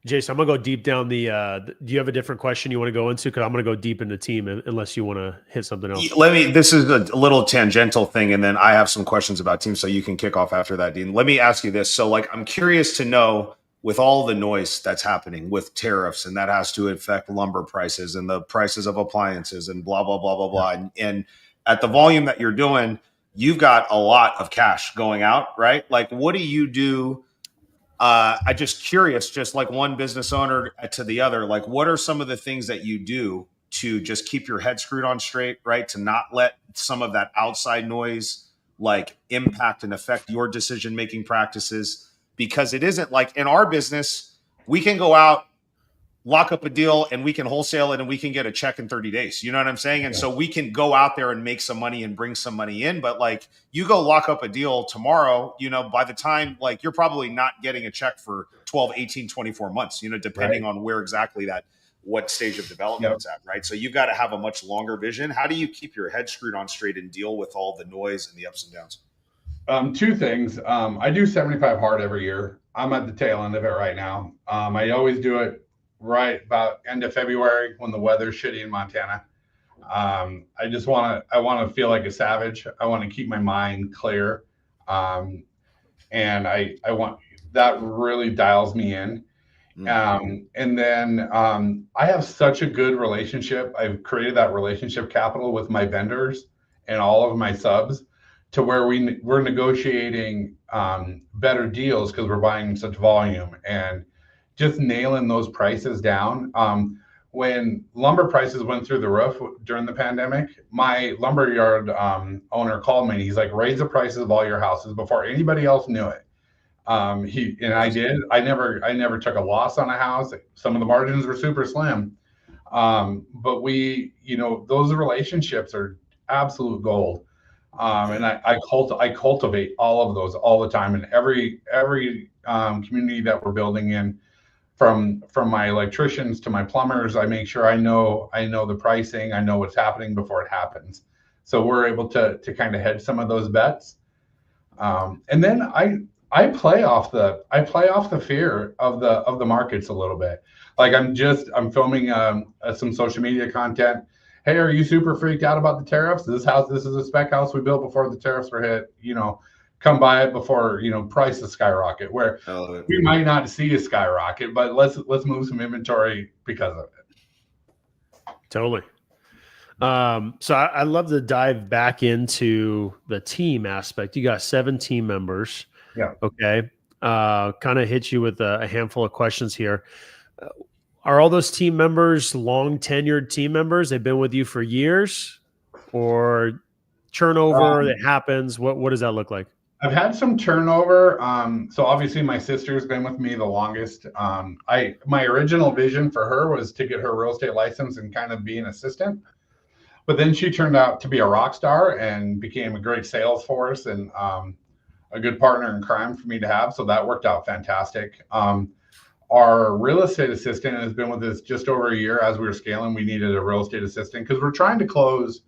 Jason, I'm gonna go deep down do you have a different question you want to go into? Because I'm gonna go deep into team unless you want to hit something else. This is a little tangential thing, and then I have some questions about team, so you can kick off after that, Dean. Let me ask you this. So like, I'm curious to know, with all the noise that's happening with tariffs, and that has to affect lumber prices and the prices of appliances and blah, blah, blah, blah, blah. And at the volume that you're doing, you've got a lot of cash going out, right? Like, what do you do? I just curious, just like one business owner to the other, like, what are some of the things that you do to just keep your head screwed on straight, right? To not let some of that outside noise like impact and affect your decision-making practices. Because it isn't like in our business, we can go out, lock up a deal, and we can wholesale it, and we can get a check in 30 days. You know what I'm saying? And so we can go out there and make some money and bring some money in. But like, you go lock up a deal tomorrow, you know, by the time, like, you're probably not getting a check for 12, 18, 24 months, you know, depending on where exactly what stage of development it's at, right? So you've got to have a much longer vision. How do you keep your head screwed on straight and deal with all the noise and the ups and downs? 2 things. I do 75 hard every year. I'm at the tail end of it right now. I always do it right about end of February when the weather's shitty in Montana. I want to feel like a savage. I want to keep my mind clear. And I want, that really dials me in. And then I have such a good relationship. I've created that relationship capital with my vendors and all of my subs, to where we're negotiating better deals because we're buying such volume, and just nailing those prices down. When lumber prices went through the roof during the pandemic, my lumberyard owner called me and he's like, raise the prices of all your houses before anybody else knew it. I did. I never took a loss on a house. Some of the margins were super slim. But those relationships are absolute gold. And I cultivate all of those all the time, in every community that we're building in, from my electricians to my plumbers. I make sure I know the pricing, I know what's happening before it happens, so we're able to kind of hedge some of those bets. And then I play off the fear of the markets a little bit. Like, I'm filming some social media content. Hey, are you super freaked out about the tariffs? This is a spec house we built before the tariffs were hit. Come buy it before prices skyrocket. Where we might not see a skyrocket, but let's move some inventory because of it. Totally. So I love to dive back into the team aspect. You got 7 team members. Yeah. Okay. Kind of hit you with a handful of questions here. Are all those team members long tenured team members? They've been with you for years, or turnover that happens? What does that look like? I've had some turnover. So obviously my sister's been with me the longest. My original vision for her was to get her real estate license and kind of be an assistant. But then she turned out to be a rock star and became a great sales force. And a good partner in crime for me to have. So that worked out fantastic. Our real estate assistant has been with us just over a year. As we were scaling, we needed a real estate assistant because we're trying to close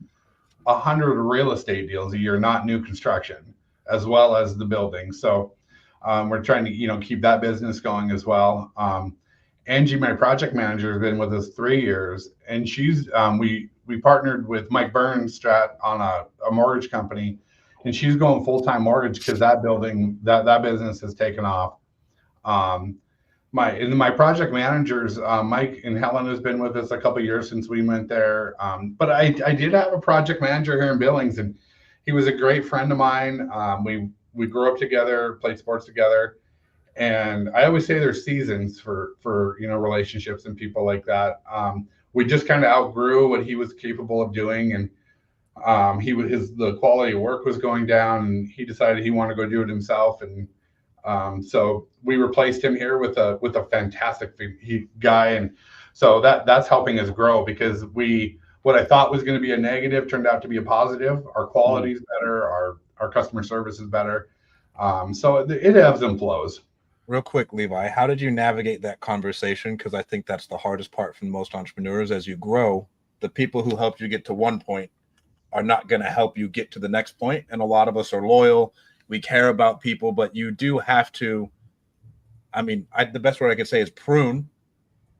100 real estate deals a year, not new construction, as well as the building. So we're trying to, keep that business going as well. Angie, my project manager, has been with us 3 years, and she's we partnered with Mike Burns on a mortgage company, and she's going full-time mortgage because that building, that business has taken off. My project managers, Mike and Helen, has been with us a couple of years since we went there. But I did have a project manager here in Billings, and he was a great friend of mine. We grew up together, played sports together, and I always say there's seasons for relationships and people like that. We just kind of outgrew what he was capable of doing, and the quality of work was going down, and he decided he wanted to go do it himself. And so we replaced him here with a fantastic guy, and so that's helping us grow, because what I thought was going to be a negative turned out to be a positive. Our quality is better, our customer service is better, so it ebbs and flows. Real quick, Levi, how did you navigate that conversation? Because I think that's the hardest part for most entrepreneurs. As you grow, the people who helped you get to one point are not going to help you get to the next point, and a lot of us are loyal. We care about people, but you do have to, the best word I could say is prune,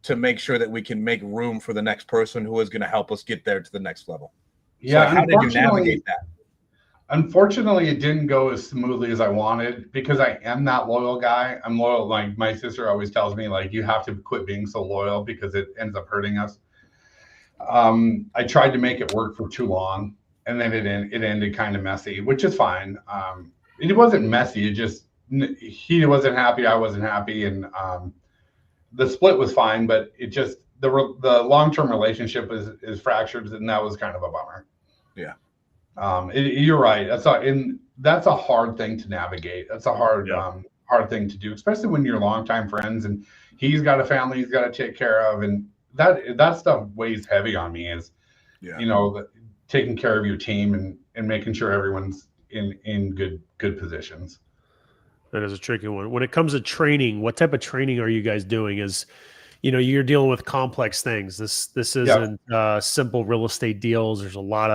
to make sure that we can make room for the next person who is going to help us get there to the next level. Yeah. So how did you navigate that? Unfortunately, it didn't go as smoothly as I wanted, because I am that loyal guy. I'm loyal. Like my sister always tells me, like, you have to quit being so loyal because it ends up hurting us. I tried to make it work for too long, and then it ended kind of messy, which is fine. It wasn't messy. It just, he wasn't happy, I wasn't happy, and the split was fine. But it just, the long-term relationship is fractured, and that was kind of a bummer. Yeah. You're right. That's a hard thing to navigate. That's a hard thing to do, especially when you're longtime friends and he's got a family he's got to take care of, and that stuff weighs heavy on me. Taking care of your team and making sure everyone's in good positions. That is a tricky one. When it comes to training, what type of training are you guys doing? You're dealing with complex things. This isn't simple real estate deals. There's a lot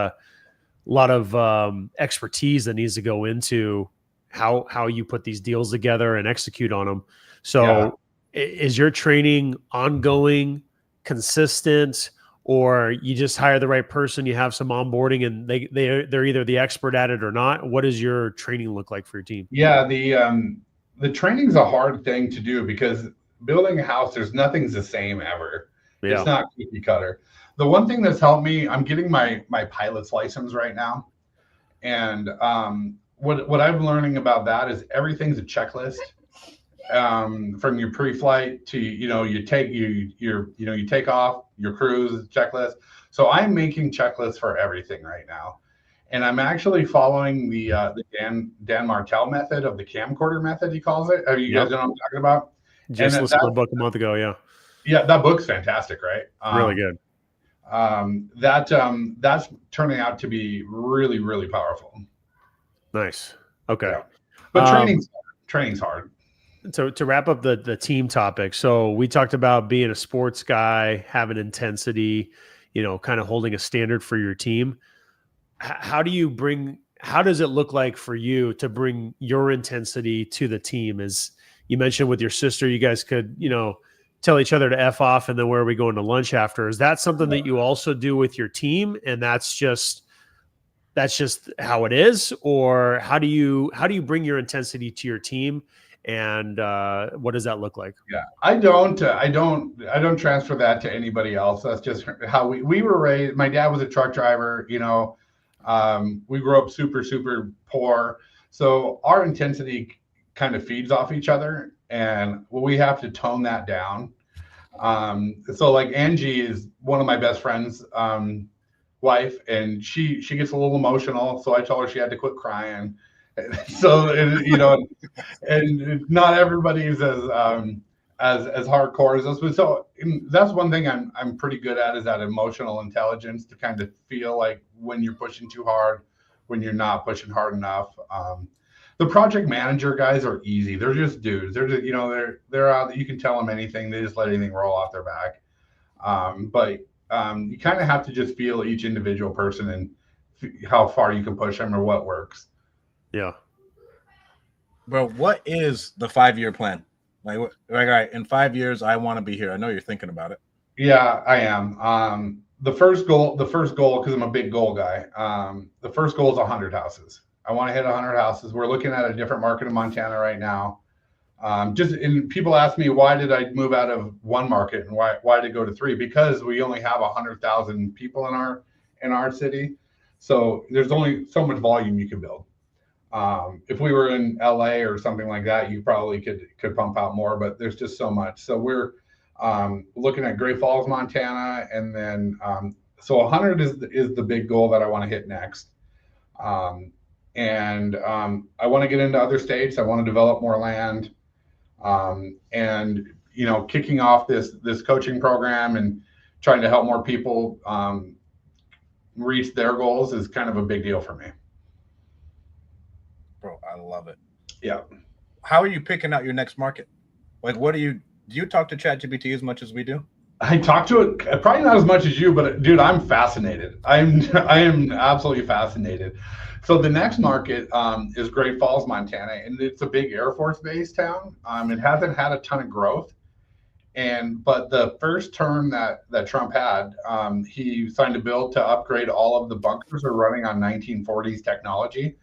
of expertise that needs to go into how you put these deals together and execute on them. So is your training ongoing, consistent, or you just hire the right person, you have some onboarding, and they're either the expert at it or not? What does your training look like for your team? Yeah, the training's a hard thing to do, because building a house, nothing's the same ever. Yeah. It's not cookie cutter. The one thing that's helped me, I'm getting my pilot's license right now, and what I'm learning about that is everything's a checklist. From your pre-flight to you take off, your cruise checklist. So I'm making checklists for everything right now, and I'm actually following the Dan Martell method of the camcorder method, he calls it. Have you guys know what I'm talking about? Just listened to the book a month ago. Yeah, that book's fantastic, right? Really good. That's turning out to be really, really powerful. Nice. Okay. Yeah. But training's hard. So to wrap up the team topic, so we talked about being a sports guy, having intensity, kind of holding a standard for your team. How does it look like for you to bring your intensity to the team? As you mentioned with your sister, you guys could, tell each other to F off, and then where are we going to lunch after? Is that something that you also do with your team, and that's just how it is? Or how do you bring your intensity to your team? And what does that look like? Yeah, I don't transfer that to anybody else. That's just how we were raised. My dad was a truck driver. We grew up super, super poor, so our intensity kind of feeds off each other, and we have to tone that down. So like Angie is one of my best friends' wife, and she gets a little emotional, so I told her she had to quit crying. So and not everybody is as hardcore as us, but so that's one thing I'm pretty good at, is that emotional intelligence, to kind of feel like when you're pushing too hard, when you're not pushing hard enough. The project manager guys are easy. They're just dudes. They're just, they're out. You can tell them anything. They just let anything roll off their back. But you kind of have to just feel each individual person and how far you can push them or what works. Yeah. Bro, what is the 5-year plan? Like, all right, in 5 years, I want to be here. I know you're thinking about it. Yeah, I am. The first goal, because I'm a big goal guy. The first goal is 100 houses. I want to hit 100 houses. We're looking at a different market in Montana right now. And people ask me, why did I move out of one market and why did I go to 3? Because we only have 100,000 people in our city. So there's only so much volume you can build. If we were in LA or something like that, you probably could pump out more, but there's just so much. So we're looking at Great Falls, Montana, and then so 100 is the big goal that I want to hit next. And I want to get into other states. I want to develop more land, and kicking off this coaching program and trying to help more people reach their goals is kind of a big deal for me. Bro, I love it. Yeah. How are you picking out your next market? Like, do you talk to ChatGPT as much as we do? I talk to it probably not as much as you, but dude, I'm fascinated. I am absolutely fascinated. So the next market is Great Falls, Montana, and it's a big Air Force Base town. It hasn't had a ton of growth, but the first term that Trump had, he signed a bill to upgrade all of the bunkers are running on 1940s technology.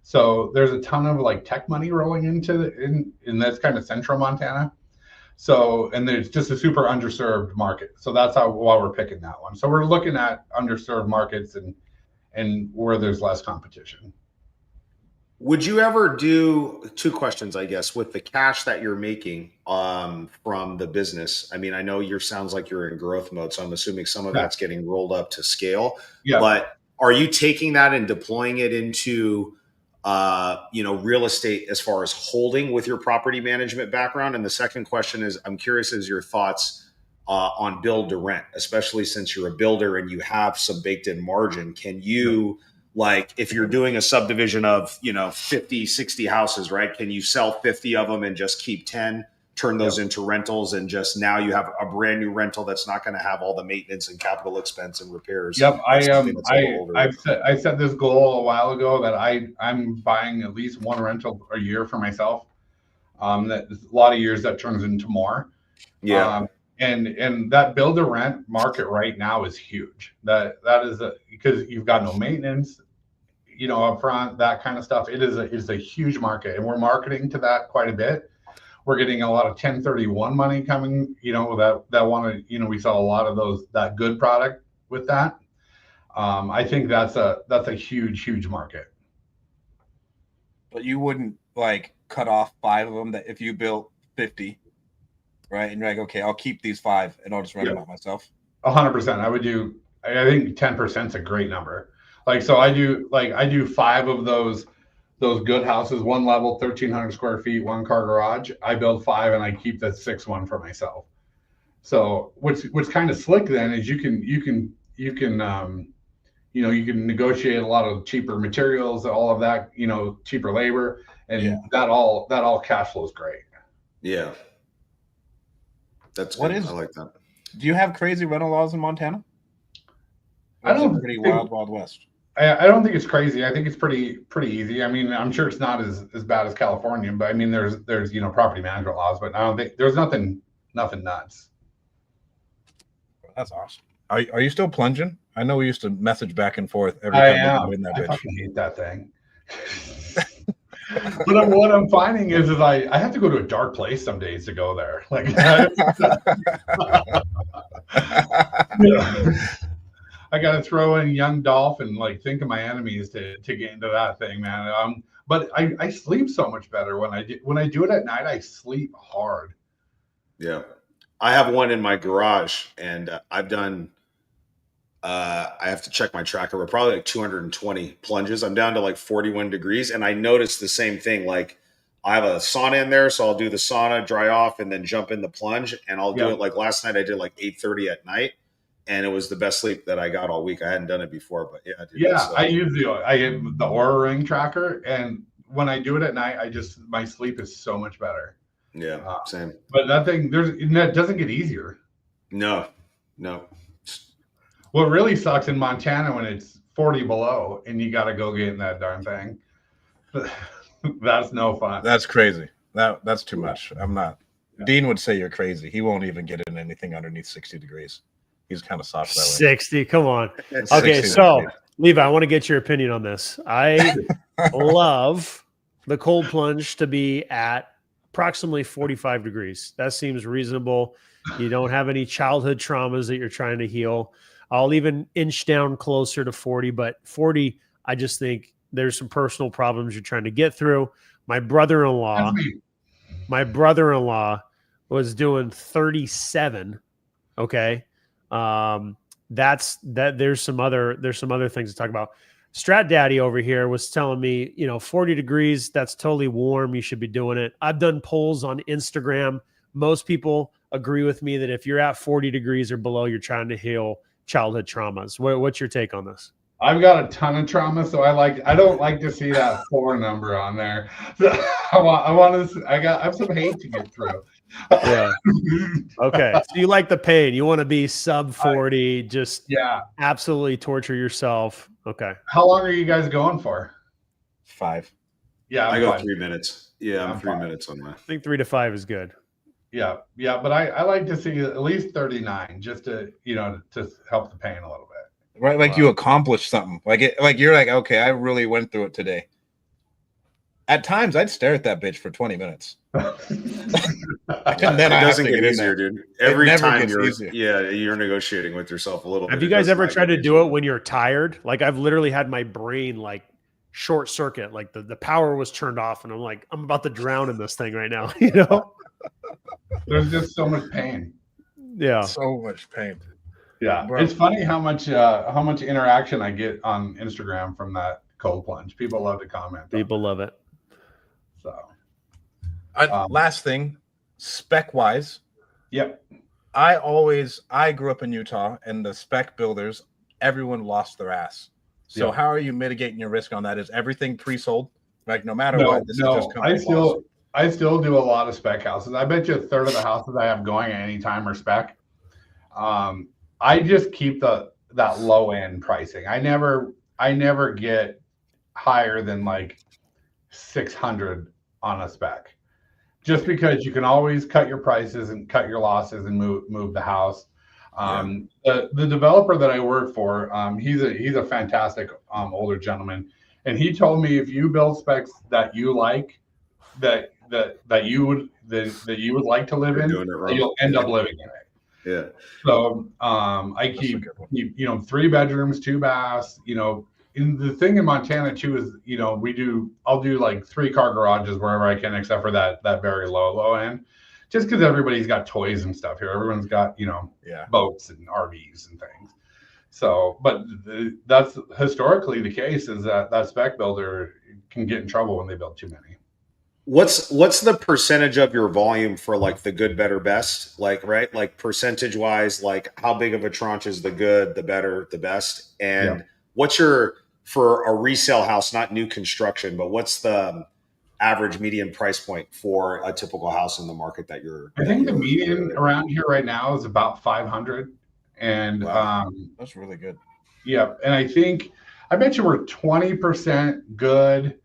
So there's a ton of like tech money rolling in that's kind of central Montana. So, and there's just a super underserved market. So that's why we're picking that one. So we're looking at underserved markets and where there's less competition. Would you ever do 2 questions, I guess, with the cash that you're making from the business? I mean, I know sounds like you're in growth mode, so I'm assuming some of that's getting rolled up to scale. Yeah. But are you taking that and deploying it into real estate as far as holding with your property management background? And the second question is, I'm curious as your thoughts on build to rent, especially since you're a builder and you have some baked in margin. Can you, like, if you're doing a subdivision of, 50, 60 houses, right? Can you sell 50 of them and just keep 10, turn those into rentals, and just now you have a brand new rental that's not going to have all the maintenance and capital expense and repairs? Yep, I set this goal a while ago that I'm buying at least one rental a year for myself. That a lot of years that turns into more. Yeah. And that build to rent market right now is huge. That is because you've got no maintenance, up front, that kind of stuff. It is a huge market, and we're marketing to that quite a bit. We're getting a lot of 1031 money coming, that want to, we sell a lot of that good product with that. I think that's a huge market. But you wouldn't like cut off 5 of them that if you built 50, right? And you're like, okay, I'll keep these 5 and I'll just rent them out myself. 100%. I think 10% is a great number. Like, so I do 5 of those good houses, one level, 1,300 square feet, 1 car garage. I build 5 and I keep the 6th one for myself. So what's kind of slick then is you can negotiate a lot of cheaper materials, all of that, cheaper labor, and that all cash flows great. Yeah. That's good. I like that. Do you have crazy rental laws in Montana? I don't pretty wild west. I don't think it's crazy. I think it's pretty easy. I mean, I'm sure it's not as bad as California, but I mean, there's property management laws, but I don't think there's nothing nuts. That's awesome. Are you still plunging? I know we used to message back and forth every time we win that bitch. I fucking hate that thing. But what I'm finding is I have to go to a dark place some days to go there. Like, I got to throw in Young Dolph and like think of my enemies to get into that thing, man. But I sleep so much better when I do it at night. I sleep hard. Yeah, I have one in my garage, and I've done. I have to check my tracker, but probably like 220 plunges. I'm down to like 41 degrees, and I noticed the same thing. Like, I have a sauna in there, so I'll do the sauna, dry off, and then jump in the plunge. And I'll do it like last night. I did like 8:30 at night. And it was the best sleep that I got all week. I hadn't done it before, but yeah. Dude, I use the Aura Ring tracker, and when I do it at night, my sleep is so much better. Yeah, same. But that doesn't get easier. No. What really sucks in Montana when it's 40 below and you got to go get in that darn thing. That's no fun. That's crazy. That's too much. I'm not. Yeah. Dean would say you're crazy. He won't even get in anything underneath 60 degrees. He's kind of soft that way. 60, come on. Okay, so Levi, I want to get your opinion on this. I love the cold plunge to be at approximately 45 degrees. That seems reasonable. You don't have any childhood traumas that you're trying to heal. I'll even inch down closer to 40, but 40, I just think there's some personal problems you're trying to get through. My brother-in-law was doing 37. Okay. There's some other things to talk about. Strat Daddy over here was telling me, 40 degrees, that's totally warm. You should be doing it. I've done polls on Instagram. Most people agree with me that if you're at 40 degrees or below, you're trying to heal childhood traumas. What's your take on this? I've got a ton of trauma, so I don't like to see that 4 number on there. So I have some hate to get through. Yeah. Okay. So you like the pain. You want to be sub 40, absolutely torture yourself. Okay. How long are you guys going for? 5. Yeah. I go 3 minutes. Yeah, I'm 3 minutes on that. I think 3 to 5 is good. Yeah. But I like to see at least 39 just to, to help the pain a little bit. Right. Like you accomplished something. Like you're like, okay, I really went through it today. At times I'd stare at that bitch for 20 minutes. And then it doesn't get easier, dude. Every time you're negotiating with yourself a little bit. Have you guys ever tried to do it when you're tired? Like I've literally had my brain like short circuit, like the power was turned off and I'm like, I'm about to drown in this thing right now. There's just so much pain. Yeah. So much pain. Yeah. Bro. It's funny how much interaction I get on Instagram from that cold plunge. People love to comment. People love it. So last thing, spec wise. Yep. I grew up in Utah and the spec builders, everyone lost their ass. So how are you mitigating your risk on that? Is everything pre-sold? Like no matter what, this is just coming. I still do a lot of spec houses. I bet you a third of the houses I have going at any time are spec. I just keep that low end pricing. I never get higher than like 600 on a spec, just because you can always cut your prices and cut your losses and move the house. The developer that I work for, he's a fantastic older gentleman, and he told me if you build specs that you like, that you would like to live in, you'll end up living in it. Yeah. So I keep 3 bedrooms, 2 baths. And the thing in Montana too is I'll do like 3-car garages wherever I can, except for that very low end, just because everybody's got toys and stuff here. Everyone's got boats and RVs and things. So, but that's historically the case, is that spec builder can get in trouble when they build too many. What's the percentage of your volume for like the good, better, best? Like, right? Like percentage wise, like how big of a tranche is the good, the better, the best? And what's for a resale house, not new construction, but what's the average median price point for a typical house in the market that you're? I think the median around here right now is about 500. And that's really good. Yeah. And I bet you we're 20% good.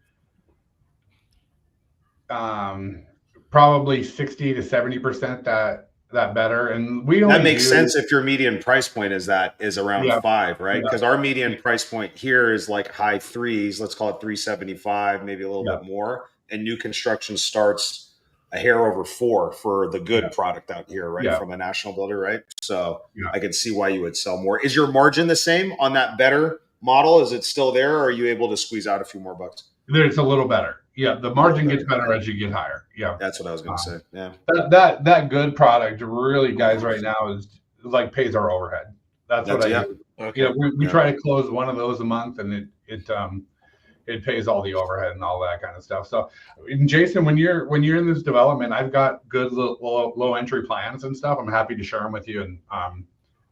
Probably 60 to 70% that better, and that makes sense if your median price point is around 5, right? Because our median price point here is like high 3s, let's call it 375, maybe a little bit more, and new construction starts a hair over 4 for the good product out here, right? From a national builder, right? So I can see why you would sell more. Is your margin the same on that better model? Is it still there, or are you able to squeeze out a few more bucks? It's a little better. Yeah, the margin gets better as you get higher. Yeah, that's what I was going to say. Yeah, that good product really, guys, right now is like pays our overhead. That's what I do. Okay. We try to close one of those a month, and it pays all the overhead and all that kind of stuff. So, Jason, when you're in this development, I've got good low entry plans and stuff. I'm happy to share them with you, and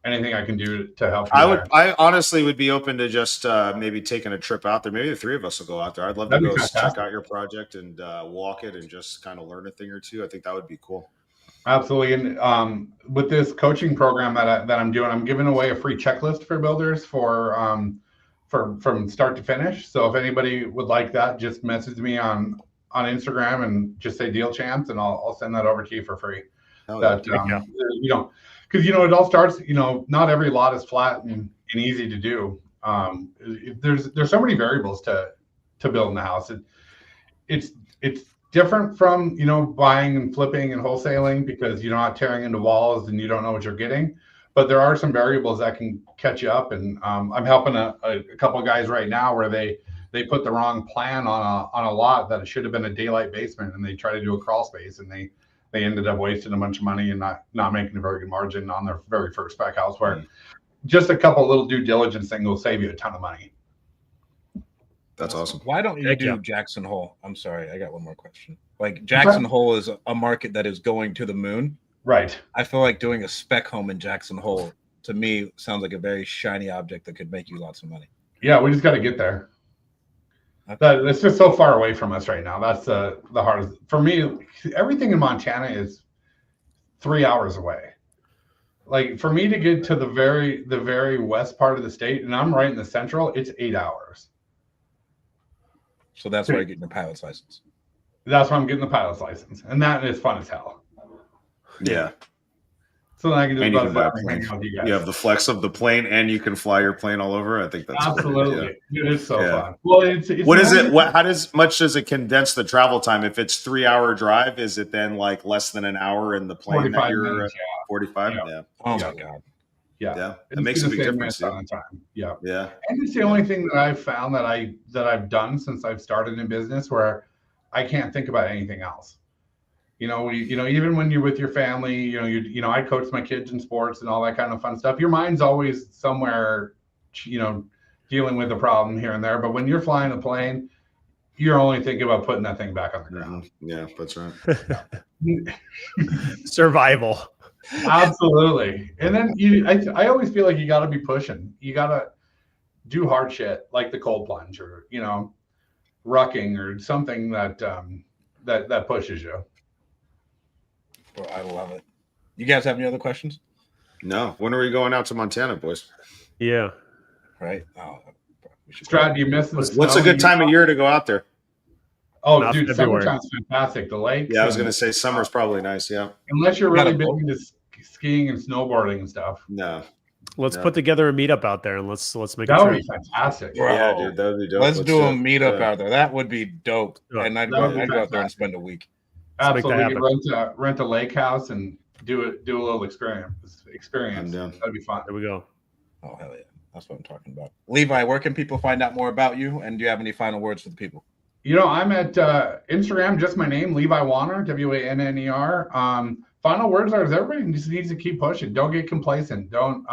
anything I can do to help you. I honestly would be open to just maybe taking a trip out there. Maybe the three of us will go out there. I'd love That'd to be go fantastic. check out your project and walk it and just kind of learn a thing or two. I think that would be cool. Absolutely. And with this coaching program that I'm doing, I'm giving away a free checklist for builders from start to finish. So if anybody would like that, just message me on Instagram and just say Deal Champs, and I'll send that over to you for free. That because it all starts. Not every lot is flat and easy to do. There's so many variables to building a house. It's different from buying and flipping and wholesaling, because you're not tearing into walls and you don't know what you're getting. But there are some variables that can catch you up, and I'm helping a couple of guys right now where they put the wrong plan on a lot that it should have been a daylight basement, and they try to do a crawl space, and they ended up wasting a bunch of money and not making a very good margin on their very first spec house, where just a couple little due diligence things will save you a ton of money. That's awesome. Why don't you do Jackson Hole? I'm sorry, I got one more question. Like, Jackson Hole is a market that is going to the moon. Right. I feel like doing a spec home in Jackson Hole, to me, sounds like a very shiny object that could make you lots of money. Yeah, we just got to get there. Okay. It's just so far away from us right now. That's the hardest for me. Everything in Montana is 3 hours away. Like, for me to get to the very west part of the state, and I'm right in the central, it's 8 hours. So that's why you're getting your pilot's license. That's why I'm getting the pilot's license, and that is fun as hell. Yeah. So then I can just buzz out and hang out with you guys. You have the flex of the plane, and you can fly your plane all over. I think that's absolutely. It is so fun. Well, it's what is it? How much does it condense the travel time? If it's 3 hour drive, is it then like less than an hour in the plane? 45 minutes, 45. Yeah. Oh my god. Yeah. It makes a big difference. Time. Yeah. And it's the only thing that I've found that I've done since I've started in business where I can't think about anything else. Even when you're with your family, I coach my kids in sports and all that kind of fun stuff. Your mind's always somewhere, dealing with a problem here and there. But when you're flying a plane, you're only thinking about putting that thing back on the ground. Yeah, that's right. Survival. Absolutely. And then I always feel like you got to be pushing. You got to do hard shit like the cold plunge or, rucking or something that pushes you. Well, I love it. You guys have any other questions? No. When are we going out to Montana, boys? Yeah. Right. Oh, Strat, you missed what's a good time of year to go out there? Oh, dude, summertime's fantastic. The lake. Yeah, I was going to say summer's probably nice. Yeah. Unless you're really big into skiing and snowboarding and stuff. No. Let's put together a meetup out there and let's make that would be fantastic. Bro, yeah, dude, that would be dope. Let's do a meetup out there. That would be dope. And I'd go out there and spend a week. Absolutely. Rent a lake house and do a little experience. That'd be fun. There we go. Oh, hell yeah. That's what I'm talking about. Levi, where can people find out more about you? And do you have any final words for the people? I'm at Instagram, just my name, Levi Wanner, Wanner. Final words are everybody just needs to keep pushing. Don't get complacent. Don't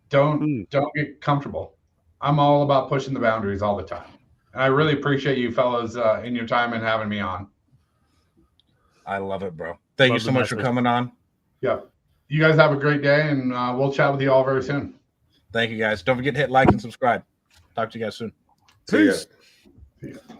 get comfortable. I'm all about pushing the boundaries all the time. And I really appreciate you fellows in your time and having me on. I love it, bro. Thank you so much for coming on. Yeah. You guys have a great day, and we'll chat with you all very soon. Thank you, guys. Don't forget to hit like and subscribe. Talk to you guys soon. Peace. See ya.